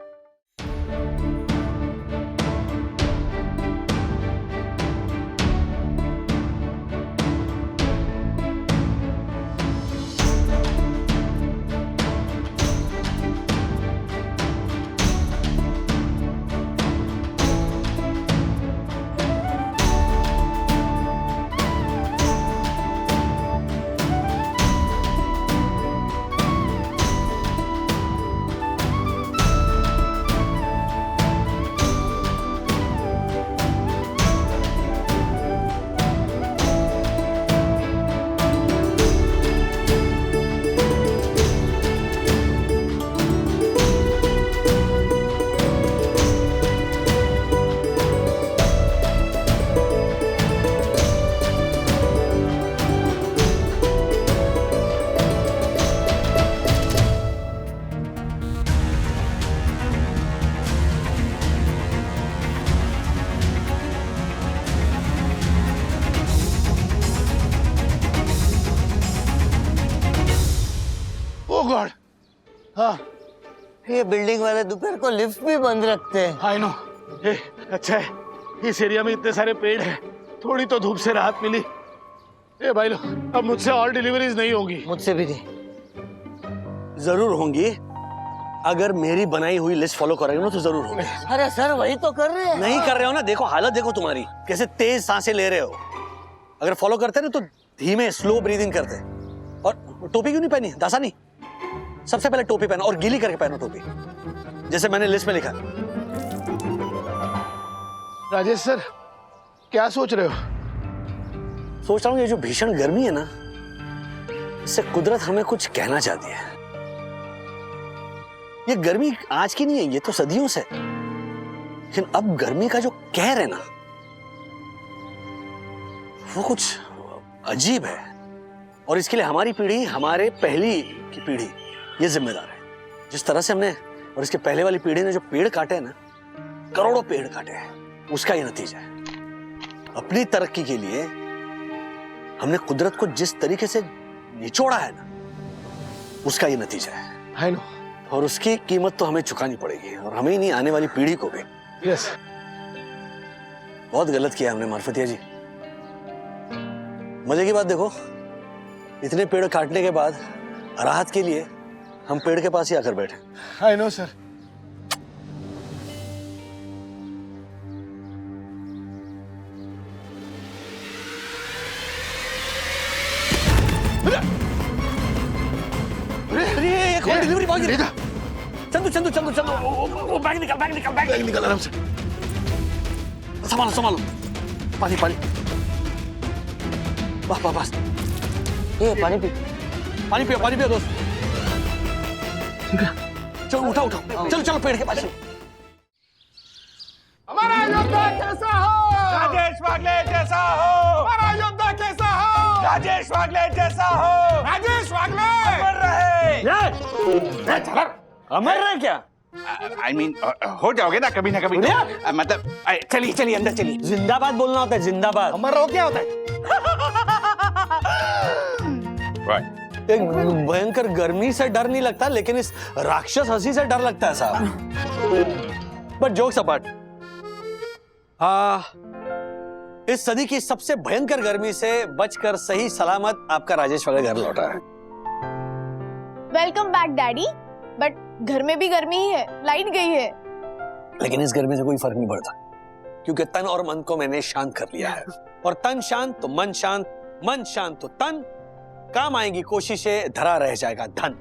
गॉड, हाँ, ये बिल्डिंग वाले दोपहर को लिफ्ट भी बंद रखते हैं। I know. अच्छा है इस एरिया में इतने सारे पेड़ हैं, थोड़ी तो धूप से राहत मिली। ए भाई लोग, अब मुझसे और डिलीवरीज नहीं होंगी। मुझसे भी नहीं। जरूर होंगी, अगर मेरी बनाई हुई लिस्ट फॉलो करेंगे ना तो जरूर होंगी। अरे सर, वही तो कर रहे हैं। नहीं कर रहे हो ना, देखो हालत देखो तुम्हारी, कैसे तेज सांसें ले रहे हो। अगर फॉलो करते ना तो धीमे स्लो ब्रीदिंग करते। और टोपी क्यों नहीं पहनी? दासा नहीं, सबसे पहले टोपी पहनो और गीली करके पहनो टोपी, जैसे मैंने लिस्ट में लिखा। राजेश सर, क्या सोच रहे हो? सोच रहा हूँ ये जो भीषण गर्मी है ना, इससे कुदरत हमें कुछ कहना चाहती है। ये गर्मी आज की नहीं है, ये तो सदियों से। लेकिन अब गर्मी का जो कहर है ना, वो कुछ अजीब है। और इसके लिए हमारी पीढ़ी, हमारे पहली की पीढ़ी ये जिम्मेदार है। जिस तरह से हमने और इसके पहले वाली पीढ़ी ने जो पेड़ काटे हैं ना, करोड़ों पेड़ काटे हैं, उसका ये नतीजा है। अपनी तरक्की के लिए हमने कुदरत को जिस तरीके से निचोड़ा है ना, उसका ये नतीजा है। I know. और उसकी कीमत तो हमें चुकानी पड़ेगी, और हमें ही नहीं, आने वाली पीढ़ी को भी। यस। बहुत गलत किया हमने मार्फतिया जी। मजे की बात देखो, इतने पेड़ काटने के बाद राहत के लिए हम पेड़ के पास ही आकर बैठे। I know sir. अरे ये कौन डिलीवरी बॉय? चंदू चंदू चंदू चंदू वो बैग निकल आराम से। संभालो संभालो, पानी पानी, बस ये पानी पी। पानी पियो दोस्त। ठीक है, चलो उठाओ, चलो पेड़ के पास। हमारा योद्धा कैसा हो? राजेश वागले जैसा हो। हमारा योद्धा कैसा हो? राजेश वागले जैसा हो। राजेश वागले अमर रहे। अमर रहे क्या? I mean, हो जाओगे ना कभी तो। मतलब चलिए अंदर चलिए। जिंदाबाद बोलना होता है, जिंदाबाद। अमर रहो क्या होता है? एक भयंकर गर्मी से डर नहीं लगता, लेकिन इस राक्षस हंसी से डर लगता है साहब। बट जोक्स अपार्ट, इस सदी की सबसे भयंकर गर्मी से बचकर सही सलामत आपका राजेश वाले घर लौटा है। Welcome back daddy. बट घर में भी गर्मी ही है, लाइट गई है। लेकिन इस गर्मी से कोई फर्क नहीं पड़ता, क्योंकि तन और मन को मैंने शांत कर लिया है। और तन शांत तो मन शांत, मन शांत तो तन। काम आएगी कोशिशें, धरा रह जाएगा धन।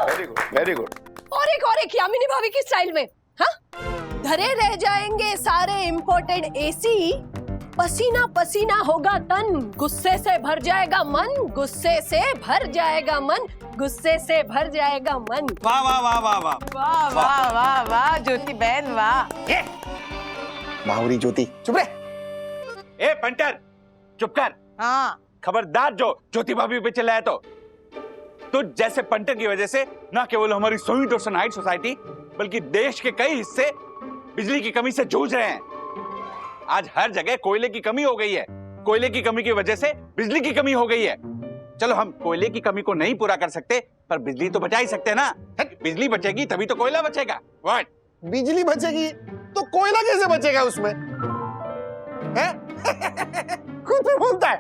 Very good, very good. और एक यामिनी भाभी की स्टाइल में, हाँ? धरे रह जाएंगे सारे इम्पोर्टेड एसी, पसीना पसीना होगा तन, गुस्से से भर जाएगा मन, गुस्से से भर जाएगा मन, गुस्से से भर जाएगा मन। वाह वाह वाह वाह वाह वाह वाह वाह वाह ज्योति बहन वाह। बावरी ज्योति, चुप रे। ए पंटर, चुप कर। हाँ, खबरदार जो ज्योति भाभी पे चिल्लाया तो जैसे पंटर की वजह से न केवल हमारी सोवियत रोशन हाइट सोसाइटी बल्कि देश के कई हिस्से बिजली की कमी से जूझ रहे हैं। आज हर जगह कोयले की कमी हो गई है। कोयले की कमी की वजह से बिजली की कमी हो गई है। चलो हम कोयले की कमी को नहीं पूरा कर सकते, पर बिजली तो बचा ही सकते हैं ना। बिजली बचेगी तभी तो कोयला बचेगा। व्हाट? बिजली बचेगी तो कोयला कैसे बचेगा उसमें? हैं? खुद भी बोलता है।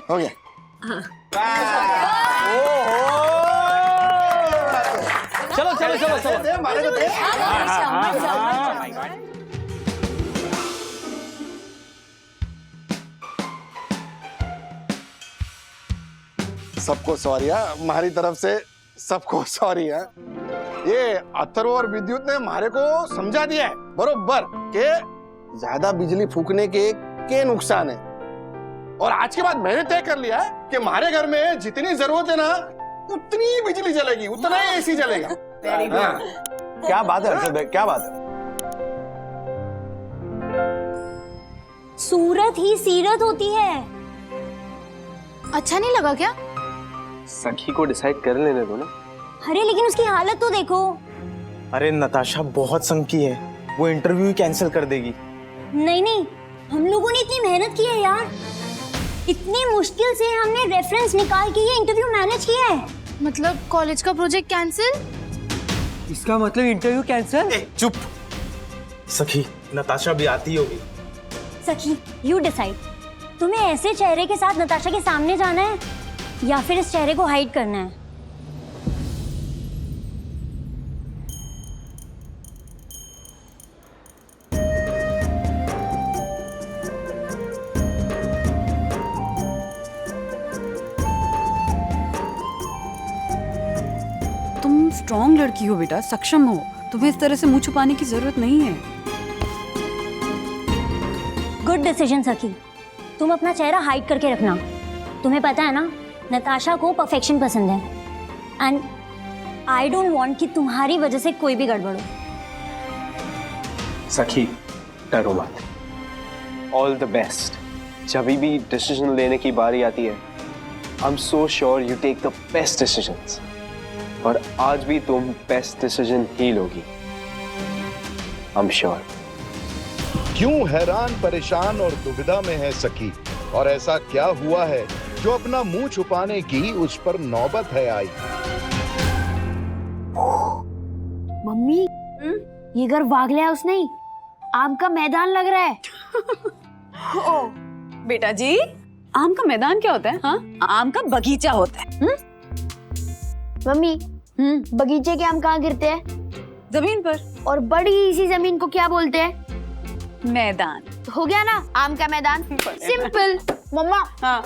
हो गया। चलो चलो चलो चलो। सबको सॉरी है, हमारी तरफ से सबको सॉरी है। ये अथर्व और विद्युत ने हमारे को समझा दिया है बरोबर कि ज्यादा बिजली फूकने के नुकसान है। और आज के बाद मैंने तय कर लिया है कि हमारे घर में जितनी जरूरत है ना उतनी बिजली चलेगी, उतना ही एसी चलेगा। हाँ। क्या बात है अर्षद भाई, क्या बात है? सूरत ही सीरत होती है। अच्छा नहीं लगा क्या? सखी को डिसाइड कर लेने दो ना। अरे लेकिन उसकी हालत तो देखो। अरे नताशा बहुत संकी है, वो इंटरव्यू ही कैंसिल कर देगी। नहीं, हम लोगों ने इतनी मेहनत की है यार। इतनी मुश्किल से हमने रेफरेंस निकाल के ये इंटरव्यू मैनेज किया है। मतलब कॉलेज का प्रोजेक्ट कैंसिल? इसका मतलब इंटरव्यू कैंसिल? चुप। सखी, नताशा भी आती होगी। सखी, यू डिसाइड। तुम्हें ऐसे चेहरे के साथ नताशा के सामने जाना है या फिर इस चेहरे को हाइड करना है? तुम स्ट्रॉन्ग लड़की हो बेटा, सक्षम हो, तुम्हें इस तरह से मुंह छुपाने की जरूरत नहीं है। गुड डिसीजन सखी। तुम अपना चेहरा हाइड करके रखना। तुम्हें पता है ना, नताशा को परफेक्शन पसंद है एंड आई डोंट वांट कि तुम्हारी वजह से कोई भी गड़बड़ हो। सखी, डरो मत। All the best. जब भी डिसीजन लेने की बारी आती है, I am so sure you take the best decisions. और आज भी तुम बेस्ट डिसीजन ही लोगी, आई एम श्योर। क्यों हैरान, परेशान और दुविधा में है सखी, और ऐसा क्या हुआ है जो अपना मुंह छुपाने की उस पर नौबत है आई? मम्मी, ये घर वागले हाउस नहीं, आम का मैदान लग रहा है। ओ बेटा जी, आम का मैदान क्या होता है? हाँ, आम का बगीचा होता है। मम्मी, बगीचे के आम कहाँ गिरते हैं? जमीन पर। और बड़ी सी जमीन को क्या बोलते हैं? मैदान। हो गया ना, आम का मैदान। सिंपल। मम्मा हाँ,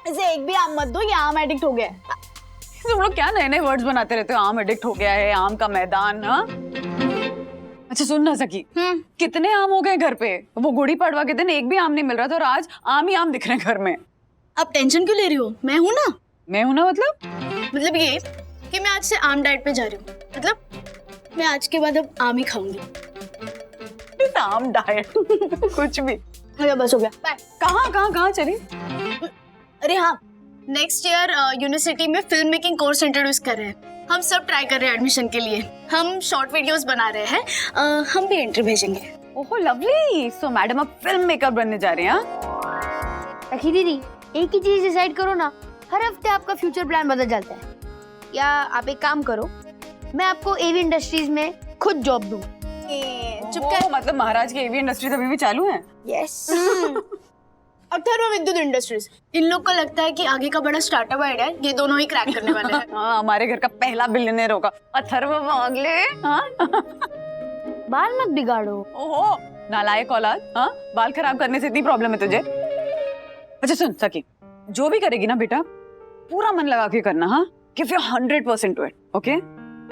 इसे एक भी आम मत दो, ये आम एडिक्ट हो गया है। तुम लोग क्या नए नए वर्ड्स बनाते रहते हो? आम एडिक्ट हो गया है, आम का मैदान। हाँ, अच्छा सुन ना सकी, कितने आम हो गए घर पे? वो गुड़ी पड़वा के दिन एक भी आम नहीं मिल रहा था और आज आम ही आम दिख रहे हैं घर में। अब टेंशन क्यों ले रही हो? मैं हूं ना। मैं हूं ना मतलब ये कि मैं आज से आम डाइट पे जा रही हूँ। मतलब मैं आज के बाद अब आम ही खाऊंगी। आम डाइट कुछ भी। बस हो गया, बाय। कहाँ चली? अरे हाँ, नेक्स्ट ईयर यूनिवर्सिटी में फिल्म मेकिंग कोर्स इंट्रोड्यूस कर रहे हैं। हम सब ट्राई कर रहे हैं एडमिशन के लिए। हम शॉर्ट वीडियोस बना रहे हैं। हम भी एंट्री भेजेंगे। ओहो लवली। सो मैडम अब फिल्म मेकर बनने जा रहे हैं। सखी दीदी, एक ही चीज डिसाइड करो ना, हर हफ्ते आपका फ्यूचर प्लान बदल जाता है। या आप एक काम करो, मैं आपको एवी इंडस्ट्रीज में खुद जॉब दूं। चुप कर। मतलब महाराज की एवी इंडस्ट्रीज अभी भी चालू है? यस। अथर्व विद्युत इंडस्ट्रीज। इन लोग को लगता है कि आगे का बड़ा स्टार्टअप आइडिया ये दोनों ही क्रैक करने वाले हैं। हाँ, हमारे घर का पहला बिलियनेयर होगा अथर्व वागले। हाँ? बाल मत बिगाड़ो। ओहो नालायक औलाद। हाँ, बाल खराब करने से इतनी प्रॉब्लम है तुझे? अच्छा सुन सकी, जो भी करेगी ना बेटा, पूरा मन लगा के करना। हाँ, give your 100% to it. Okay?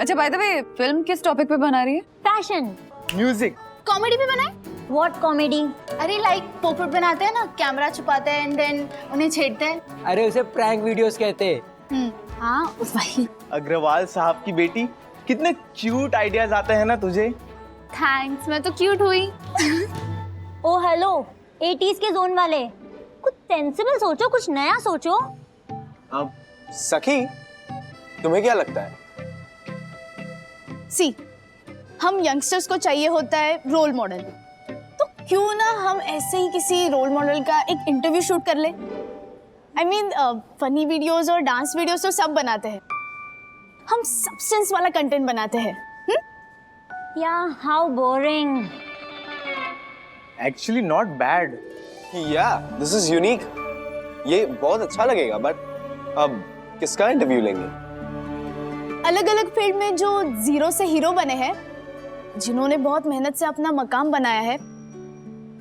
अच्छा बाय द वे, फिल्म किस टॉपिक पे बना रही है? फैशन। म्यूजिक। कॉमेडी भी बनाए? What comedy? अरे लाइक पोपट बनाते हैं ना, कैमरा छुपाते हैं एंड देन उन्हें छेड़ते हैं। अरे उसे प्रैंक वीडियोस कहते हैं। हाँ वही। अग्रवाल साहब की बेटी, कितने क्यूट आइडियाज आते हैं ना तुझे। थैंक्स, मैं तो क्यूट हुई। ओ हेलो, 80s के जोन वाले, कुछ सेंसिबल सोचो, कुछ नया सोचो। अब सखी, तुम्हें क्या लगता है? सी, हम यंगस्टर्स को चाहिए होता है रोल मॉडल, तो क्यों ना हम ऐसे ही किसी रोल मॉडल का एक इंटरव्यू शूट कर ले। आई मीन फनी वीडियोस और डांस वीडियोस तो सब बनाते हैं, हम सब्सटेंस वाला कंटेंट बनाते हैं। या how boring. Actually not bad. या दिस इज यूनिक। ये बहुत अच्छा लगेगा, बट अब किसका इंटरव्यू लेंगे? अलग अलग फील्ड में जो जीरो से हीरो बने हैं, जिन्होंने बहुत मेहनत से अपना मकाम बनाया है,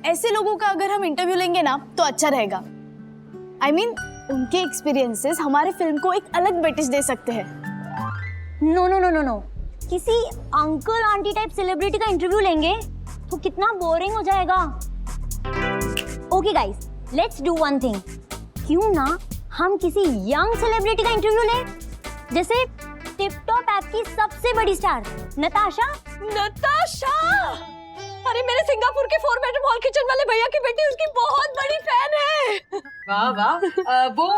ऐसे लोगों का अगर हम इंटरव्यू लेंगे ना तो अच्छा रहेगा। आई मीन उनके एक्सपीरियंसेस हमारे फिल्म को एक अलग वेटेज दे सकते हैं। No no no no no, किसी अंकल आंटी टाइप सेलिब्रिटी का इंटरव्यू लेंगे तो कितना बोरिंग हो जाएगा। Okay guys, let's do one thing. क्यों ना हम किसी यंग सेलिब्रिटी का इंटरव्यू लें, जैसे टिपटॉप ऐप की सबसे बड़ी स्टार नताशा। नताशा! अरे मेरे सिंगापुर के 4 बेडरूम हॉल किचन वाले भैया की बेटी उसकी बहुत बड़ी फैन है। वाह वाह, वो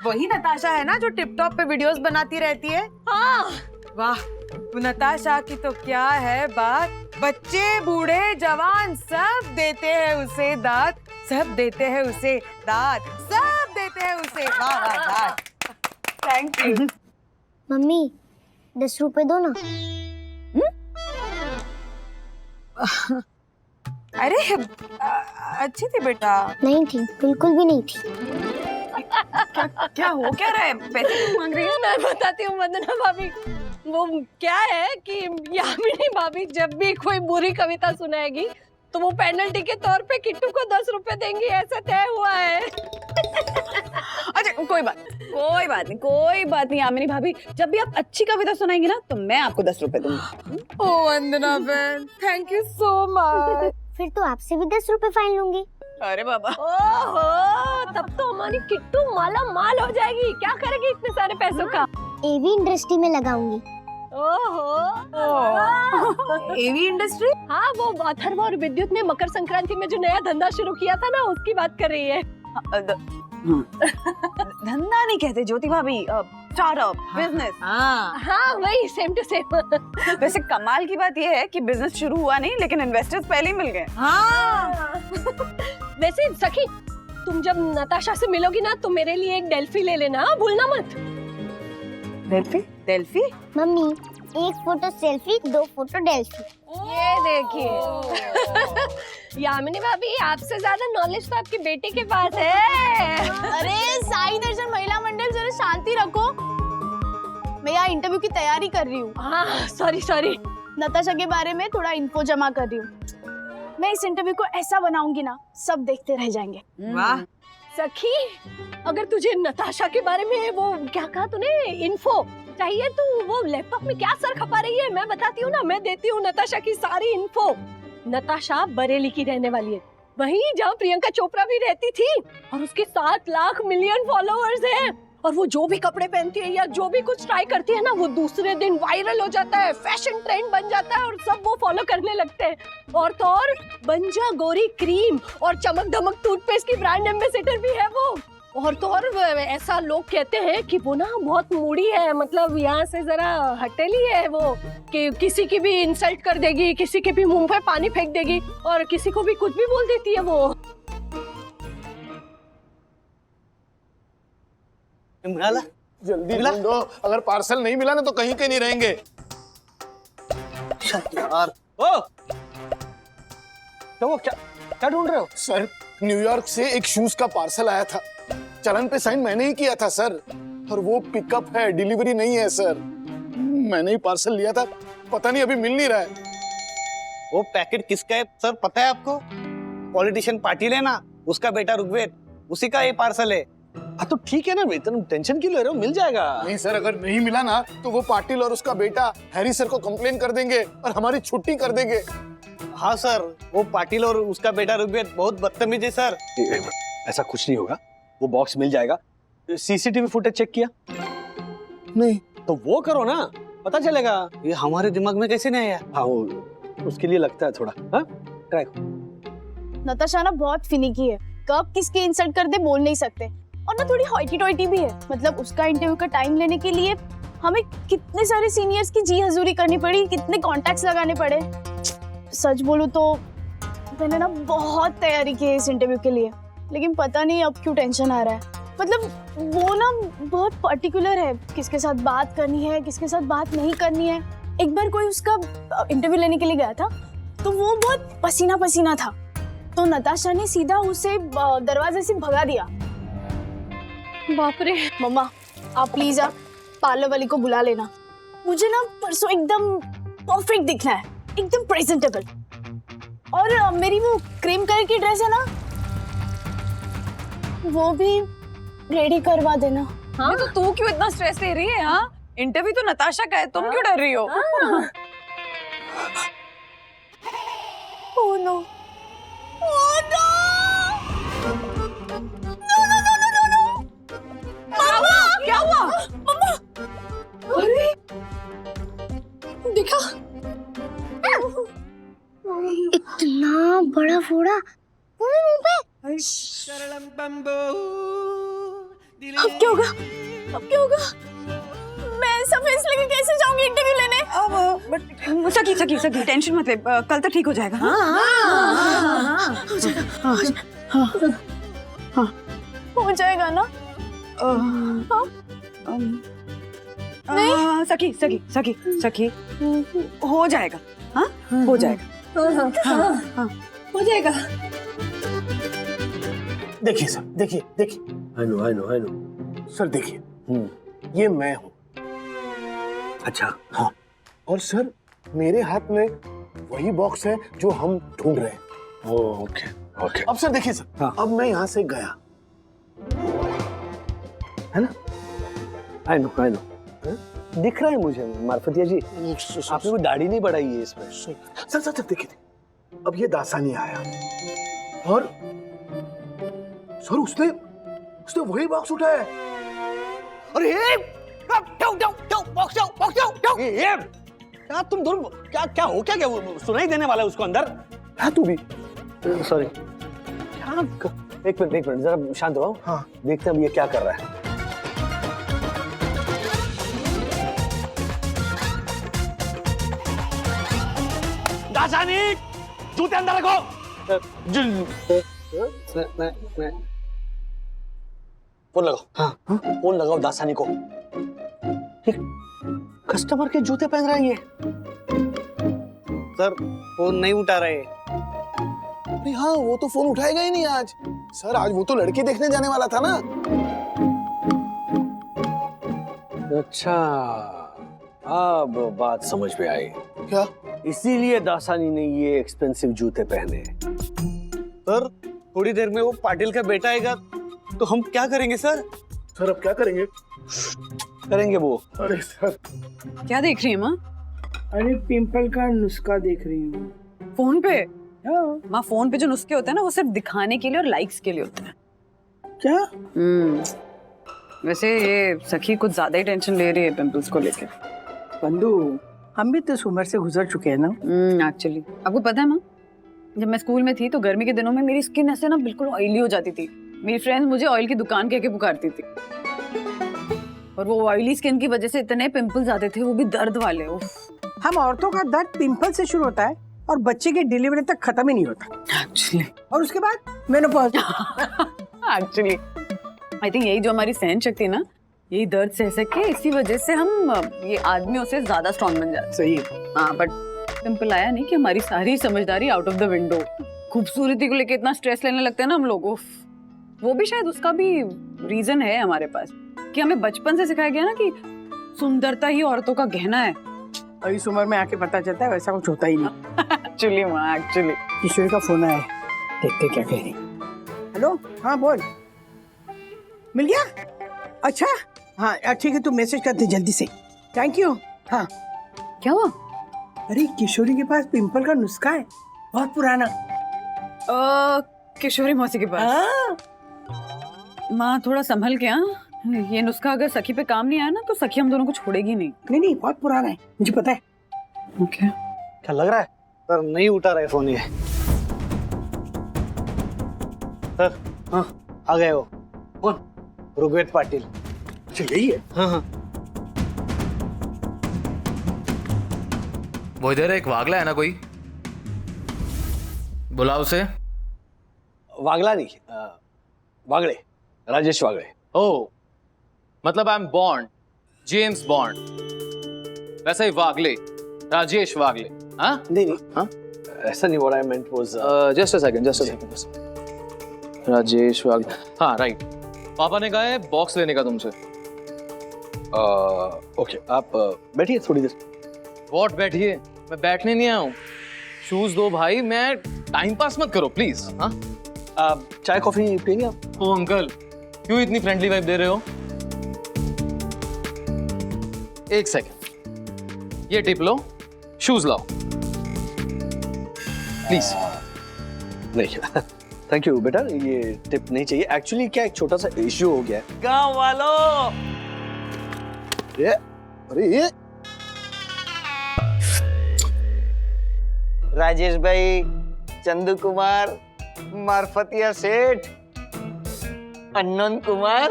वही नताशा है ना जो टिपटॉप पे वीडियोस बनाती रहती है? हाँ। वाह, नताशा की तो क्या है बात, बच्चे बूढ़े जवान सब देते हैं उसे दाद, सब देते हैं उसे दाद, सब देते हैं उसे। वाह वाह वाह, थैंक यू। मम्मी 10 रुपए दो ना। अरे अच्छी थी बेटा। नहीं थी, बिल्कुल भी नहीं थी। क्या हो क्या रहा है? पैसे क्यों मांग रही है? मैं बताती हूँ वंदना भाभी, वो क्या है कि यामिनी भाभी जब भी कोई बुरी कविता सुनाएगी तो वो पेनल्टी के तौर पे किट्टू को 10 रुपए देंगी, ऐसा तय हुआ है। अच्छा कोई बात नहीं यामिनी भाभी, जब भी आप अच्छी कविता सुनाएंगी ना तो मैं आपको 10 रुपए दूंगी। ओ वंदना बहन, थैंक यू सो मच। फिर तो आपसे भी 10 रुपए फाइन लूंगी। अरे बाबा, ओहो, तब तो हमारी किट्टू माला माल हो जाएगी। क्या करेगी इतने सारे पैसों का? एवी इंडस्ट्री में लगाऊंगी। ओहो, एवी इंडस्ट्री? हाँ, वो अथर्व और विद्युत ने मकर संक्रांति में जो नया धंधा शुरू किया था ना, उसकी बात कर रही है। धंधा नहीं कहते ज्योति भाभी, स्टार्टअप बिजनेस। हाँ वही, सेम टू सेम। वैसे कमाल की बात यह है कि बिजनेस शुरू हुआ नहीं, लेकिन इन्वेस्टर्स पहले ही मिल गए। वैसे सखी, तुम जब नताशा से मिलोगी ना तो मेरे लिए एक डेल्फी ले लेना, भूलना मत। Delphi? Mummy 1 photo selfie, 2 photo Delphi. ये देखिए। यामिनी भाभी, आपसे ज्यादा नॉलेज तो आपकी बेटी के पास है। अरे साई दर्शन महिला मंडल, जरा शांति रखो। मैं यहाँ इंटरव्यू की तैयारी कर रही हूँ। हाँ सॉरी। नताशा के बारे में थोड़ा इन्फो जमा कर रही हूँ। मैं इस इंटरव्यू को ऐसा बनाऊंगी ना, सब देखते रह जाएंगे। वाह सखी, अगर तुझे नताशा के बारे में वो क्या कहा तूने, इन्फो चाहिए, तो वो लैपटॉप में क्या सर खपा रही है, मैं बताती हूँ ना, मैं देती हूँ नताशा की सारी इन्फो। नताशा बरेली की रहने वाली है, वहीं जहाँ प्रियंका चोपड़ा भी रहती थी, और उसके 7 लाख मिलियन फॉलोअर्स हैं। और वो जो भी कपड़े पहनती है या जो भी कुछ ट्राई करती है ना, वो दूसरे दिन वायरल हो जाता है, फैशन ट्रेंड बन जाता है और सब वो फॉलो करने लगते हैं। और तो और बंजा गोरी क्रीम और चमक धमक टूथपेस्ट की ब्रांड एम्बेसडर भी है वो। और तो और ऐसा लोग कहते हैं कि वो ना बहुत मूडी है, मतलब यहाँ से जरा हटेली है वो, कि किसी की भी इंसल्ट कर देगी, किसी के भी मुंह पे पानी फेंक देगी और किसी को भी कुछ भी बोल देती है वो। मिला? जल्दी ढूंढो, अगर पार्सल नहीं मिला ना तो कहीं के नहीं रहेंगे। यार ओ तो वो क्या ढूंढ रहे हो? सर न्यूयॉर्क से एक शूज का पार्सल आया था, चलन पे साइन मैंने ही किया था सर, और वो पिकअप है, डिलीवरी नहीं है सर। मैंने ही पार्सल लिया था, पता नहीं अभी मिल नहीं रहा है। वो पैकेट किसका है सर, पता है आपको? पॉलिटिशियन पाटिल है ना, उसका बेटा ऋग्वेद, उसी का ये पार्सल है। हाँ तो ठीक है ना, इतना टेंशन क्यों ले रहे हो, मिल जाएगा। नहीं सर, अगर नहीं मिला ना तो वो पाटिल और उसका बेटा हैरी सर को कंप्लेन कर देंगे और हमारी छुट्टी कर देंगे। हाँ सर, वो पाटिल और उसका बेटा ऋग्वेद बहुत बदतमीज है सर। ऐसा कुछ नहीं होगा, वो बॉक्स मिल जाएगा। सीसीटीवी फुटेज चेक किया? नहीं। तो वो करो ना, पता चलेगा। ये हमारे दिमाग में कैसे नहीं आया? हाँ उसके लिए लगता है थोड़ा। हाँ ट्राई करो। नताशा ना बहुत फिनिकी है, कब किसके इंसल्ट कर दे बोल नहीं सकते, और ना थोड़ी हॉइटी टॉइटी भी है। मतलब उसका इंटरव्यू का टाइम लेने के लिए हमें कितने सारे सीनियर्स की जी हजूरी करनी पड़ी, कितने कॉन्टैक्ट्स लगाने पड़े। सच बोलूं तो मैंने ना बहुत तैयारी की है इस इंटरव्यू के लिए, लेकिन पता नहीं अब क्यों टेंशन आ रहा है। मतलब वो ना बहुत पर्टिकुलर है, किसके साथ बात करनी है, किसके साथ बात नहीं करनी है। एक बार कोई उसका इंटरव्यू लेने के लिए गया था, तो वो बहुत पसीना पसीना था, तो नताशा ने सीधा उसे दरवाजे से भगा दिया। बाप रे। मम्मा आप प्लीज आप पार्लर वाली को बुला लेना, मुझे ना परसों एकदम परफेक्ट दिखना है, एकदम प्रेजेंटेबल। और मेरी वो क्रीम कलर की ड्रेस है ना, वो भी रेडी करवा देना। हाँ? तो तू क्यों इतना स्ट्रेस ले रही है? हाँ इंटरव्यू तो नताशा का है, तुम क्यों डर रही हो? ओह नो, ओह नो, क्या हुआ? मम्मा अरे देखा, इतना बड़ा फोड़ा पूरे मुंह पे। अब क्या होगा, अब क्या होगा? मैं ऐसा फेस लेके कैसे जाऊंगी इंटरव्यू लेने? अब सखी सखी सखी टेंशन मत ले, कल तक ठीक हो जाएगा। हो जाएगा ना? नहीं सखी सखी सखी सखी हो जाएगा। हाँ हो जाएगा। हो जाएगा। देखिए सर, देखिए देखिए। आई नो सर देखिए, ये मैं हूँ। अच्छा हाँ, और सर मेरे हाथ में वही बॉक्स है जो हम ढूंढ रहे हैं। Okay okay. अब सर देखिए सर, हाँ। अब मैं यहाँ से गया, है ना? आई नो दिख रहा है मुझे मार्फतिया जी, आपने कोई दाढ़ी नहीं बढ़ाई है इसमें। सर सर सर देखिए, अब ये दासानी आया और सर उसने वही बॉक्स उठाया है। अरे क्या तुम दोनों क्या हो क्या वो सुनाई देने वाला है उसको अंदर? हाँ तू भी सॉरी। एक मिनट जरा शांत हो। हाँ देखते हैं अब ये क्या कर रहा है। दासानी जूते अंदर रखो। फोन लगाओ। हाँ फोन लगाओ दासानी को। कस्टमर के जूते पहन रहा है ये। सर फोन नहीं उठा रहे। अरे हाँ, वो तो फोन उठाएगा ही नहीं आज। सर आज वो तो लड़की देखने जाने वाला था ना। अच्छा, अब बात समझ में आई। क्या? इसीलिए दासानी ने ये एक्सपेंसिव जूते पहने। सर थोड़ी देर में वो पाटिल का बेटा आएगा तो हम क्या करेंगे सर? सर अब क्या करेंगे? करेंगे वो। अरे सर क्या देख रही है माँ? अरे पिंपल का नुस्खा देख रही हूँ फोन पे? हाँ। माँ फोन पे जो नुस्खे होते हैं ना वो सिर्फ दिखाने के लिए और लाइक्स के लिए होते हैं। क्या? वैसे ये सखी कुछ ज्यादा ही टेंशन ले रही है पिंपल्स को लेके। बंधु, हम भी तो इस उम्र से गुजर चुके हैं ना। एक्चुअली आपको पता है माँ, जब मैं स्कूल में थी तो गर्मी के दिनों में मेरी स्किन ऐसे ना बिल्कुल ऑयली हो जाती थी। मेरी फ्रेंड्स मुझे ऑयल की दुकान कह के पुकारती थी और वो ऑयली स्किन की वजह से इतने पिंपल्स आते थे, वो भी दर्द वाले। हम औरतों का दर्द पिंपल से शुरू होता है और बच्चे की डिलीवरी तक खत्म ही नहीं होता एक्चुअली। और उसके बाद मेनोपॉज। एक्चुअली आई थिंक यही जो हमारी सहन शक्ति है ना, यही दर्द सह सके, इसी वजह से हम ये आदमियों से ज्यादा स्ट्रॉन्ग बन जाते। सही। हाँ बट पिंपल आया नहीं कि हमारी सारी समझदारी आउट ऑफ द विंडो। खूबसूरती को लेके इतना स्ट्रेस लेने लगते हैं ना हम लोग। वो भी शायद उसका भी रीजन है हमारे पास कि हमें बचपन से सिखाया गया ना कि सुंदरता ही औरतों का गहना है। और इस उम्र में आके पता चलता है वैसा कुछ होता ही नहीं। एक्चुअली माँ, एक्चुअली। किशोरी का फोन आया, देखते क्या कह रही। हेलो, हाँ बोल। मिल गया? अच्छा हाँ ठीक है, तू मैसेज कर दे जल्दी से। Thank you. हाँ क्या हुआ? अरे किशोरी के पास पिंपल का नुस्खा है, बहुत पुराना। किशोरी मौसी के पास? माँ थोड़ा संभल के। ये नुस्खा अगर सखी पे काम नहीं आया ना तो सखी हम दोनों को छोड़ेगी नहीं। नहीं बहुत पुराना है, मुझे पता है। ओके। क्या लग रहा है सर? नहीं उठा रहे फोन ये। सर हाँ आ गए वो। कौन? ऋग्वेद पाटिल। अच्छा यही है? हाँ हाँ। वो इधर एक वागला है ना कोई, बुला उसे। वागला नहीं, वागले, राजेश वागले। ओ मतलब I am Bond, James bond, वैसा ही वागले, राजेश वागले। हाँ नहीं हाँ ऐसा नहीं, what I meant was just a second, Rajesh Wagle. हाँ राइट। पापा ने कहा है बॉक्स लेने का तुमसे। ओके आप बैठिए थोड़ी देर। वॉट बैठिए? मैं बैठने नहीं आया हूँ। शूज दो भाई, मैं टाइम पास मत करो प्लीज। हाँ आप चाय कॉफी पिएंगे आप? ओ अंकल, क्यों इतनी फ्रेंडली वाइब दे रहे हो? एक सेकंड, ये टिप लो, शूज लाओ प्लीज। नहीं थैंक यू बेटा, ये टिप नहीं चाहिए। एक्चुअली क्या एक छोटा सा इश्यू हो गया है गांव वालों। अरे ये राजेश भाई, चंदू कुमार, मार्फतिया सेठ, अन्नन कुमार,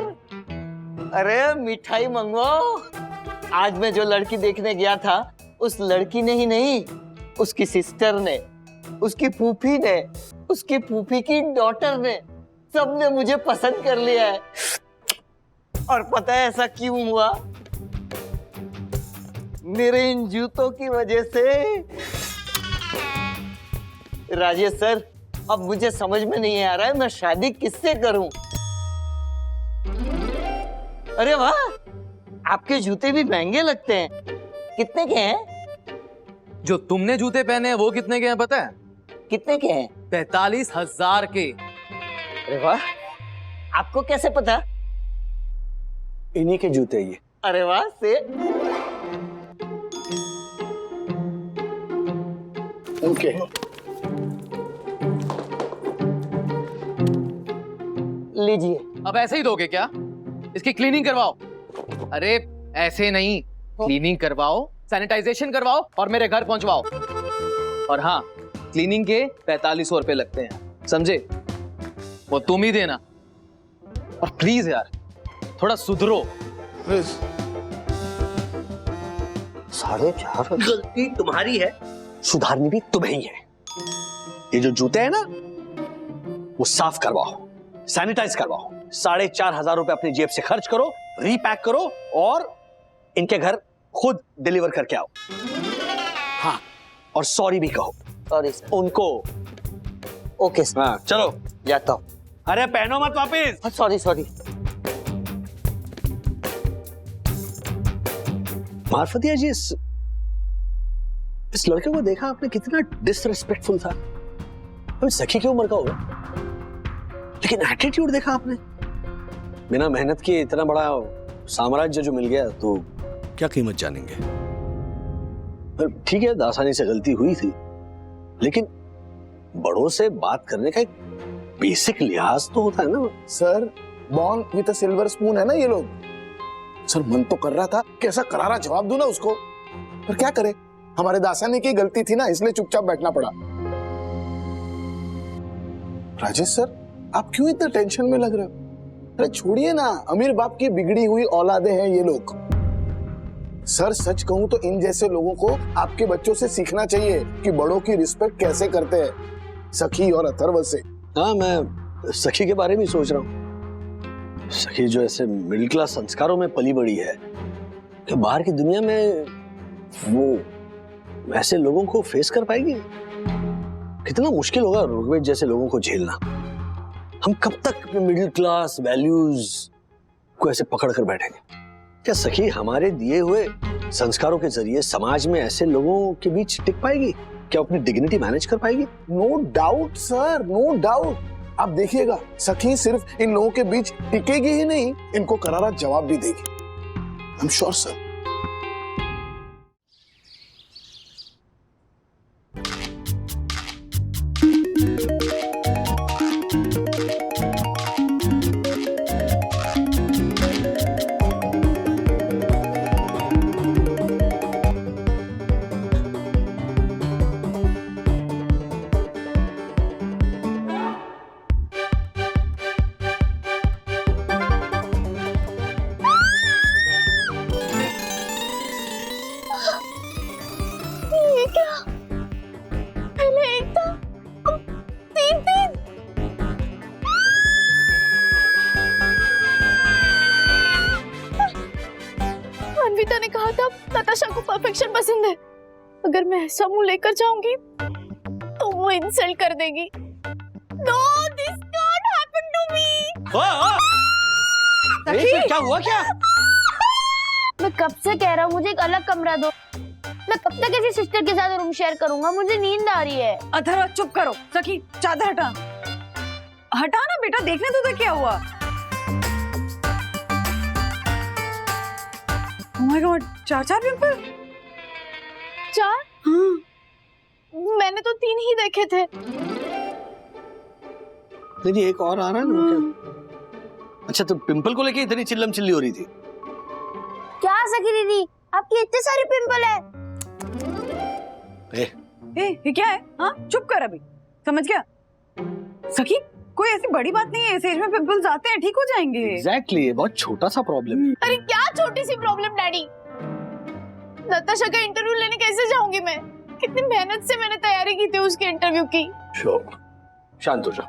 अरे मिठाई मंगवाओ। आज मैं जो लड़की देखने गया था, उस लड़की ने ही नहीं, उसकी सिस्टर ने, उसकी फूफी ने, उसकी फूफी की डॉटर ने, सबने मुझे पसंद कर लिया है। और पता है ऐसा क्यों हुआ? मेरे इन जूतों की वजह से। राजेश सर, अब मुझे समझ में नहीं आ रहा है मैं शादी किससे करूं। अरे वाह, आपके जूते भी महंगे लगते हैं। कितने के हैं? जो तुमने जूते पहने हैं वो कितने के हैं पता है? कितने के हैं? 45,000 के। अरे वाह, आपको कैसे पता? इन्हीं के जूते ये। अरे वाह से। ओके लीजिए। अब ऐसे ही दोगे क्या? इसकी क्लीनिंग करवाओ। अरे ऐसे नहीं, क्लीनिंग करवाओ, सैनिटाइजेशन करवाओ और मेरे घर पहुंचवाओ। और हाँ, क्लीनिंग के 4500 रुपए लगते हैं, समझे? वो तुम ही देना। और प्लीज यार थोड़ा सुधरो। 4.5 गलती तुम्हारी है, सुधारनी भी तुम्हें ही है। ये जो जूते हैं ना, वो साफ करवाओ, सैनिटाइज करवाओ, 4,500 रुपए अपनी जेब से खर्च करो, रीपैक करो और इनके घर खुद डिलीवर करके आओ। हाँ, और सॉरी भी कहो। Sorry sir. उनको। Okay sir. हाँ चलो जाता हूँ। अरे पहनो मत वापिस। Sorry sorry. मार्फतिया जी, इस लड़के को देखा आपने, कितना डिसरिस्पेक्टफुल था। अभी सखी की उम्र का होगा, लेकिन एटीट्यूड देखा आपने। बिना मेहनत के इतना बड़ा साम्राज्य जो मिल गया, तो क्या कीमत जानेंगे। ठीक है, दासानी से गलती हुई थी, लेकिन बड़ों से बात करने का एक बेसिक लिहाज तो होता है ना। Sir, born with a silver spoon है ना ये लोग। सर, मन तो कर रहा था कि ऐसा करारा जवाब दूं ना उसको, पर क्या करे, हमारे दासानी की गलती थी ना, इसलिए चुपचाप बैठना पड़ा। राजेश सर, आप क्यों इतना टेंशन में लग रहे हो? अरे छोड़िए ना, अमीर बाप की बिगड़ी हुई औलादे हैं ये लोग। सर, सच कहूं तो इन जैसे लोगों को आपके बच्चों से सीखना चाहिए कि बड़ों की रिस्पेक्ट कैसे करते हैं, सखी और अथर्व से। हाँ, मैं सखी के बारे में सोच रहा हूँ। सखी जो ऐसे मिडिल क्लास संस्कारों में पली बड़ी है, कि बाहर की दुनिया में वो ऐसे लोगों को फेस कर पाएगी। कितना मुश्किल होगा ऋग्वेद जैसे लोगों को झेलना। हम कब तक अपने मिडिल क्लास वैल्यूज को ऐसे पकड़ कर बैठेंगे? क्या सखी हमारे दिए हुए संस्कारों के जरिए समाज में ऐसे लोगों के बीच टिक पाएगी? क्या अपनी डिग्निटी मैनेज कर पाएगी? No doubt sir, no doubt. आप देखिएगा, सखी सिर्फ इन लोगों के बीच टिकेगी ही नहीं, इनको करारा जवाब भी देगी। I am sure sir. ये क्या? पहले एक था, अब तीन। अन्विता ने कहा था नताशा को परफेक्शन पसंद है। अगर मैं ऐसा मुंह लेकर जाऊंगी तो वो इंसल्ट कर देगी। No, this can't happen to me. क्या हुआ क्या? मैं कब से कह रहा हूँ मुझे एक अलग कमरा दो। मैं कब तक ऐसी सिस्टर के साथ रूम शेयर करूंगा? मुझे नींद आ रही है। अथर्व चुप करो। सखी चादर हटा, हटा ना बेटा, देखने तो दे क्या हुआ। Oh my God, 4 pimple? 4? हाँ। मैंने तो 3 ही देखे थे। नहीं, एक और आ रहा है ना क्या? अच्छा, तो पिंपल को लेके इतनी चिल्लम चिल्ली हो रही थी? क्या सखी दीदी, आपकी इतने सारे पिंपल है? ये क्या है? हाँ, चुप कर अभी, समझ गया? सखी, कोई ऐसी बड़ी बात नहीं है, इस एज में पिंपल्स आते हैं, ठीक हो जाएंगे। एग्जैक्टली, ये बहुत छोटा सा प्रॉब्लम है। अरे क्या छोटी सी प्रॉब्लम डैडी? नताशा का इंटरव्यू लेने कैसे जाऊंगी मैं? कितनी मेहनत से मैंने तैयारी की थी उसके इंटरव्यू की। शांत हो जाओ।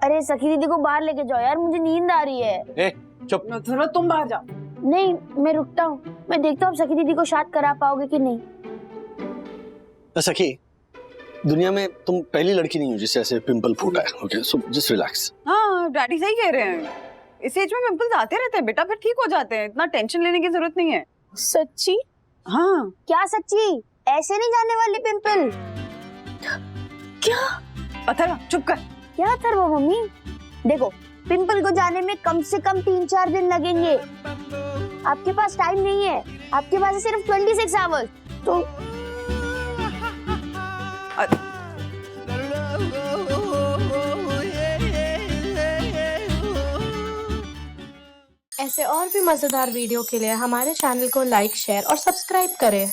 अरे सखी दीदी को बाहर लेके जाओ यार, मुझे नींद आ रही है। चुप। थोड़ा तुम बाहर जाओ। नहीं, मैं रुकता हूँ। मैं देखता हूँ सखी दीदी को शाद करा पाओगे कि नहीं। सखी, दुनिया में तुम पहली लड़की नहीं हो जिससे ऐसे पिंपल फूटा है। Okay, so just relax. हाँ, डैडी सही कह रहे हैं, इस एज में पिंपल्स आते रहते हैं बेटा, फिर ठीक हो जाते हैं, इतना टेंशन लेने की जरूरत नहीं है। सच्ची? हाँ। क्या सच्ची? ऐसे नहीं जाने वाले पिंपल। क्या? अथर्व चुप कर। क्या अथर्व मम्मी? देखो, पिंपल को जाने में कम से कम 3-4 दिन लगेंगे। आपके पास टाइम नहीं है, आपके पास है सिर्फ 26 आवर्स। तो ऐसे और भी मजेदार वीडियो के लिए हमारे चैनल को लाइक, शेयर और सब्सक्राइब करें।